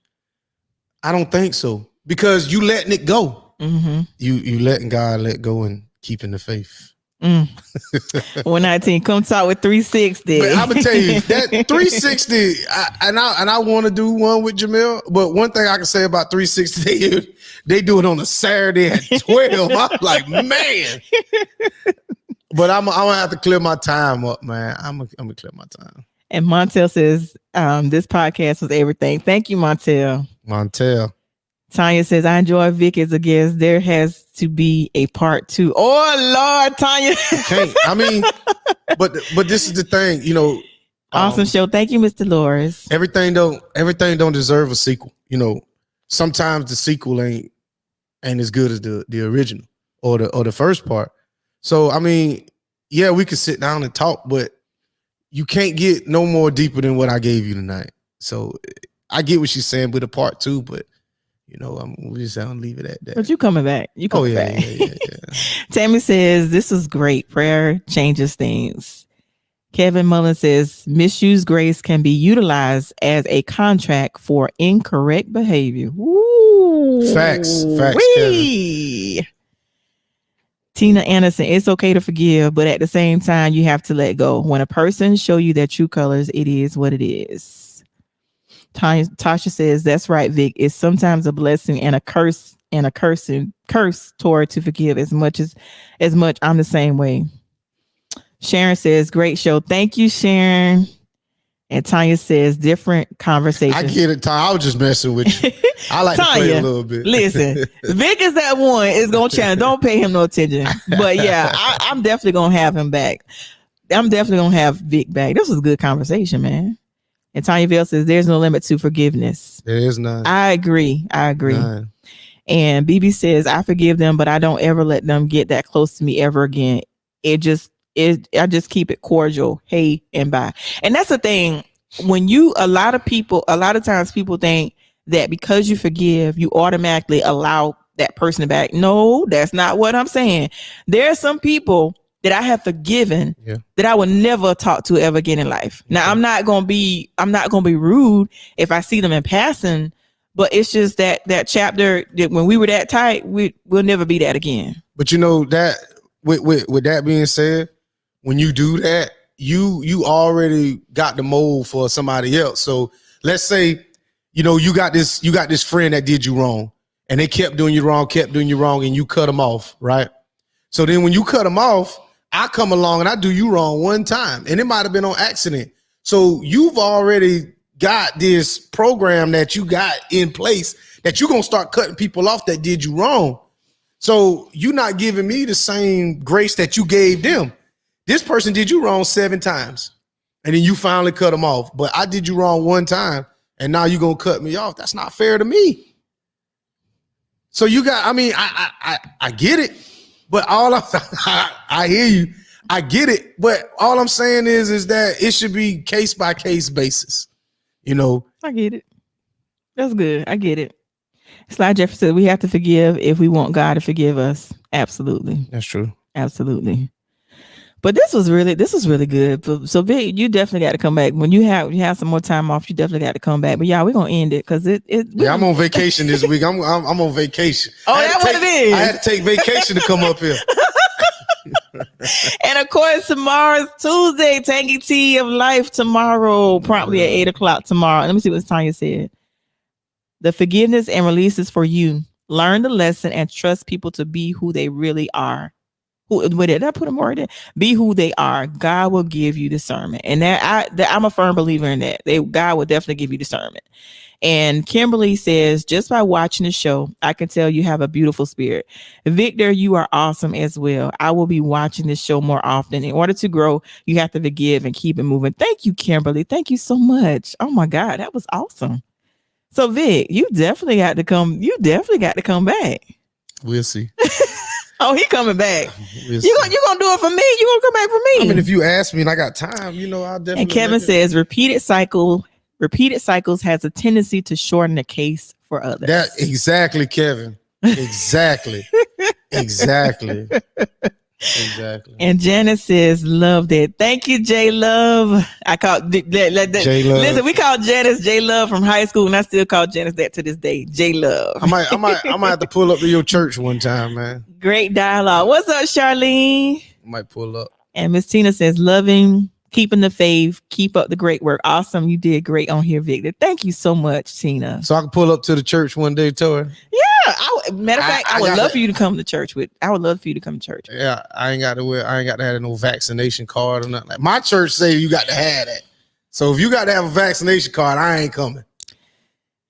I don't think so. Because you letting it go. Mm-hmm. You letting God let go and keeping the faith. 119, come talk with 360. But I'm gonna tell you that 360, I want to do one with Jamil. But one thing I can say about 360, they do it on a Saturday at 12. I'm like, man. But I'm gonna have to clear my time up, man. I'm gonna clear my time. And Montel says, this podcast was everything. Thank you, Montel. Tanya says, I enjoy Vic as a guest. There has to be a part 2. Oh, Lord, Tanya. Okay. I mean, but this is the thing, Awesome show. Thank you, Mr. Loris. Everything don't deserve a sequel. sometimes the sequel ain't as good as the original or the first part. So I mean, yeah, we could sit down and talk, but you can't get no more deeper than what I gave you tonight. So I get what she's saying with a part 2, but you know, we just gonna leave it at that. But you coming back. You coming back. Yeah. Tammy says, this is great. Prayer changes things. Kevin Mullen says, misused grace can be utilized as a contract for incorrect behavior. Ooh. Facts, Kevin. Tina Anderson, it's okay to forgive, but at the same time, you have to let go. When a person show you their true colors, it is what it is. Tasha says, that's right, Vic. It's sometimes a blessing and a curse toward to forgive as much. I'm the same way. Sharon says, great show. Thank you, Sharon. And Tanya says, different conversations. I get it, Tanya. I was just messing with you. I like Tanya, to play a little bit. Listen, Vic is that one. Is gonna challenge. Don't pay him no attention. But yeah, I'm definitely gonna have him back. I'm definitely gonna have Vic back. This was a good conversation, man. And Tanya Vale says, there's no limit to forgiveness. There is none. I agree. None. And BB says, I forgive them, but I don't ever let them get that close to me ever again. I just keep it cordial. Hey and bye. And that's the thing. When a lot of times people think that because you forgive, you automatically allow that person back. No, that's not what I'm saying. There are some people that I have forgiven that I would never talk to ever again in life. Now, I'm not gonna be rude if I see them in passing, but it's just that chapter that when we were that tight, we'll never be that again. But you know that with that being said, when you do that, you already got the mold for somebody else. So let's say, you know, you got this friend that did you wrong and they kept doing you wrong, and you cut them off, right? So then when you cut them off, I come along and I do you wrong one time, and it might have been on accident. So you've already got this program that you got in place that you're going to start cutting people off that did you wrong. So you're not giving me the same grace that you gave them. This person did you wrong 7 times, and then you finally cut them off. But I did you wrong one time, and now you're going to cut me off. That's not fair to me. So I get it, but I hear you. I get it, but all I'm saying is that it should be case by case basis. You know, I get it. That's good. I get it. Sly Jeffrey said we have to forgive if we want God to forgive us. Absolutely. That's true. Absolutely. But this was really good. So Vic, you definitely got to come back. When you have some more time off, you definitely got to come back. But yeah, we're gonna end it because I'm on vacation this week. I'm on vacation. Oh, that's what it is. I had to take vacation to come up here. And of course, tomorrow's Tuesday, Tangy Tea of Life tomorrow, promptly at 8:00 tomorrow. Let me see what Tanya said. The forgiveness and releases for you. Learn the lesson and trust people to be who they really are. Did I put a word in? Be who they are. God will give you discernment, and I'm a firm believer in that. God will definitely give you discernment. And Kimberly says, just by watching the show, I can tell you have a beautiful spirit. Victor, you are awesome as well. I will be watching this show more often. In order to grow, you have to forgive and keep it moving. Thank you, Kimberly. Thank you so much. Oh my God, that was awesome. So Vic, you definitely got to come. You definitely got to come back. We'll see. Oh, he coming back. You gonna do it for me? You gonna come back for me? I mean, if you ask me and I got time, you know, I'll definitely. And Kevin says, repeated cycles has a tendency to shorten the case for others. That exactly, Kevin. Exactly. Exactly. And Janice says, loved it. Thank you, J Love. I call J Love. Listen, we call Janice J Love from high school, and I still call Janice that to this day. J Love. I might have to pull up to your church one time, man. Great dialogue. What's up, Charlene? I might pull up. And Miss Tina says, loving, keeping the faith, keep up the great work. Awesome. You did great on here, Victor. Thank you so much, Tina. So I can pull up to the church one day, Tori. Yeah. Matter of fact, I would love for you to come to church I would love for you to come to church. Yeah, I ain't got to have no vaccination card or nothing. Like my church say you got to have that. So if you got to have a vaccination card, I ain't coming.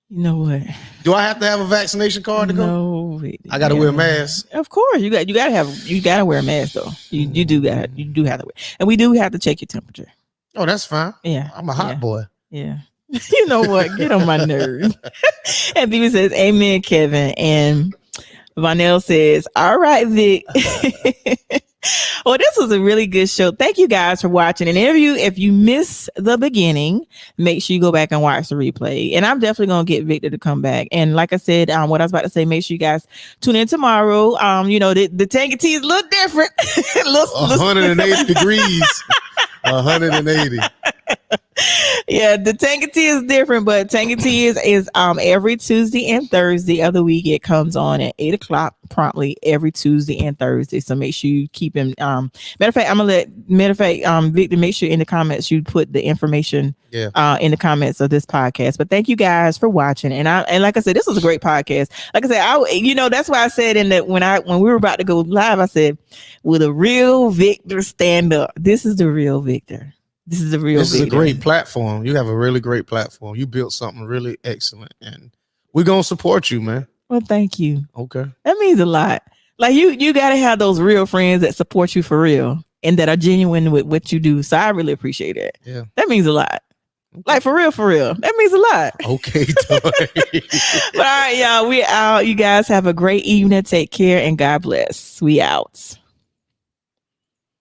You know what? Do I have to have a vaccination card to come? No, I got to wear a mask. Of course, you got to wear a mask though. You do have to wear, and we do have to check your temperature. Oh, that's fine. Yeah, I'm a hot boy. Yeah. You know what? Get on my nerves. And people says, "Amen, Kevin." And Vonell says, "All right, Vic." Well, this was a really good show. Thank you guys for watching. And if you miss the beginning, make sure you go back and watch the replay. And I'm definitely gonna get Victor to come back. And like I said, what I was about to say, make sure you guys tune in tomorrow. You know, the Tangy Tea is a little different. 180 degrees. 180. Yeah, the Tangy Tea is different, but Tangy Tea is every Tuesday and Thursday of the week. It comes on at 8:00 promptly every Tuesday and Thursday. So make sure you keep him. Matter of fact, Victor, make sure in the comments you put the information in the comments of this podcast. But thank you guys for watching. And like I said, this was a great podcast. Like I said, that's why I said when we were about to go live, I said, "Will a real Victor stand up?" This is the real Victor. This is a great platform. You have a really great platform. You built something really excellent, and we're gonna support you, man. Well, thank you. Okay, that means a lot. Like you got to have those real friends that support you for real and that are genuine with what you do. So I really appreciate it. Yeah, that means a lot. Okay. Like for real. That means a lot. Okay, but all right, y'all, we out. You guys have a great evening. Take care and God bless. We out.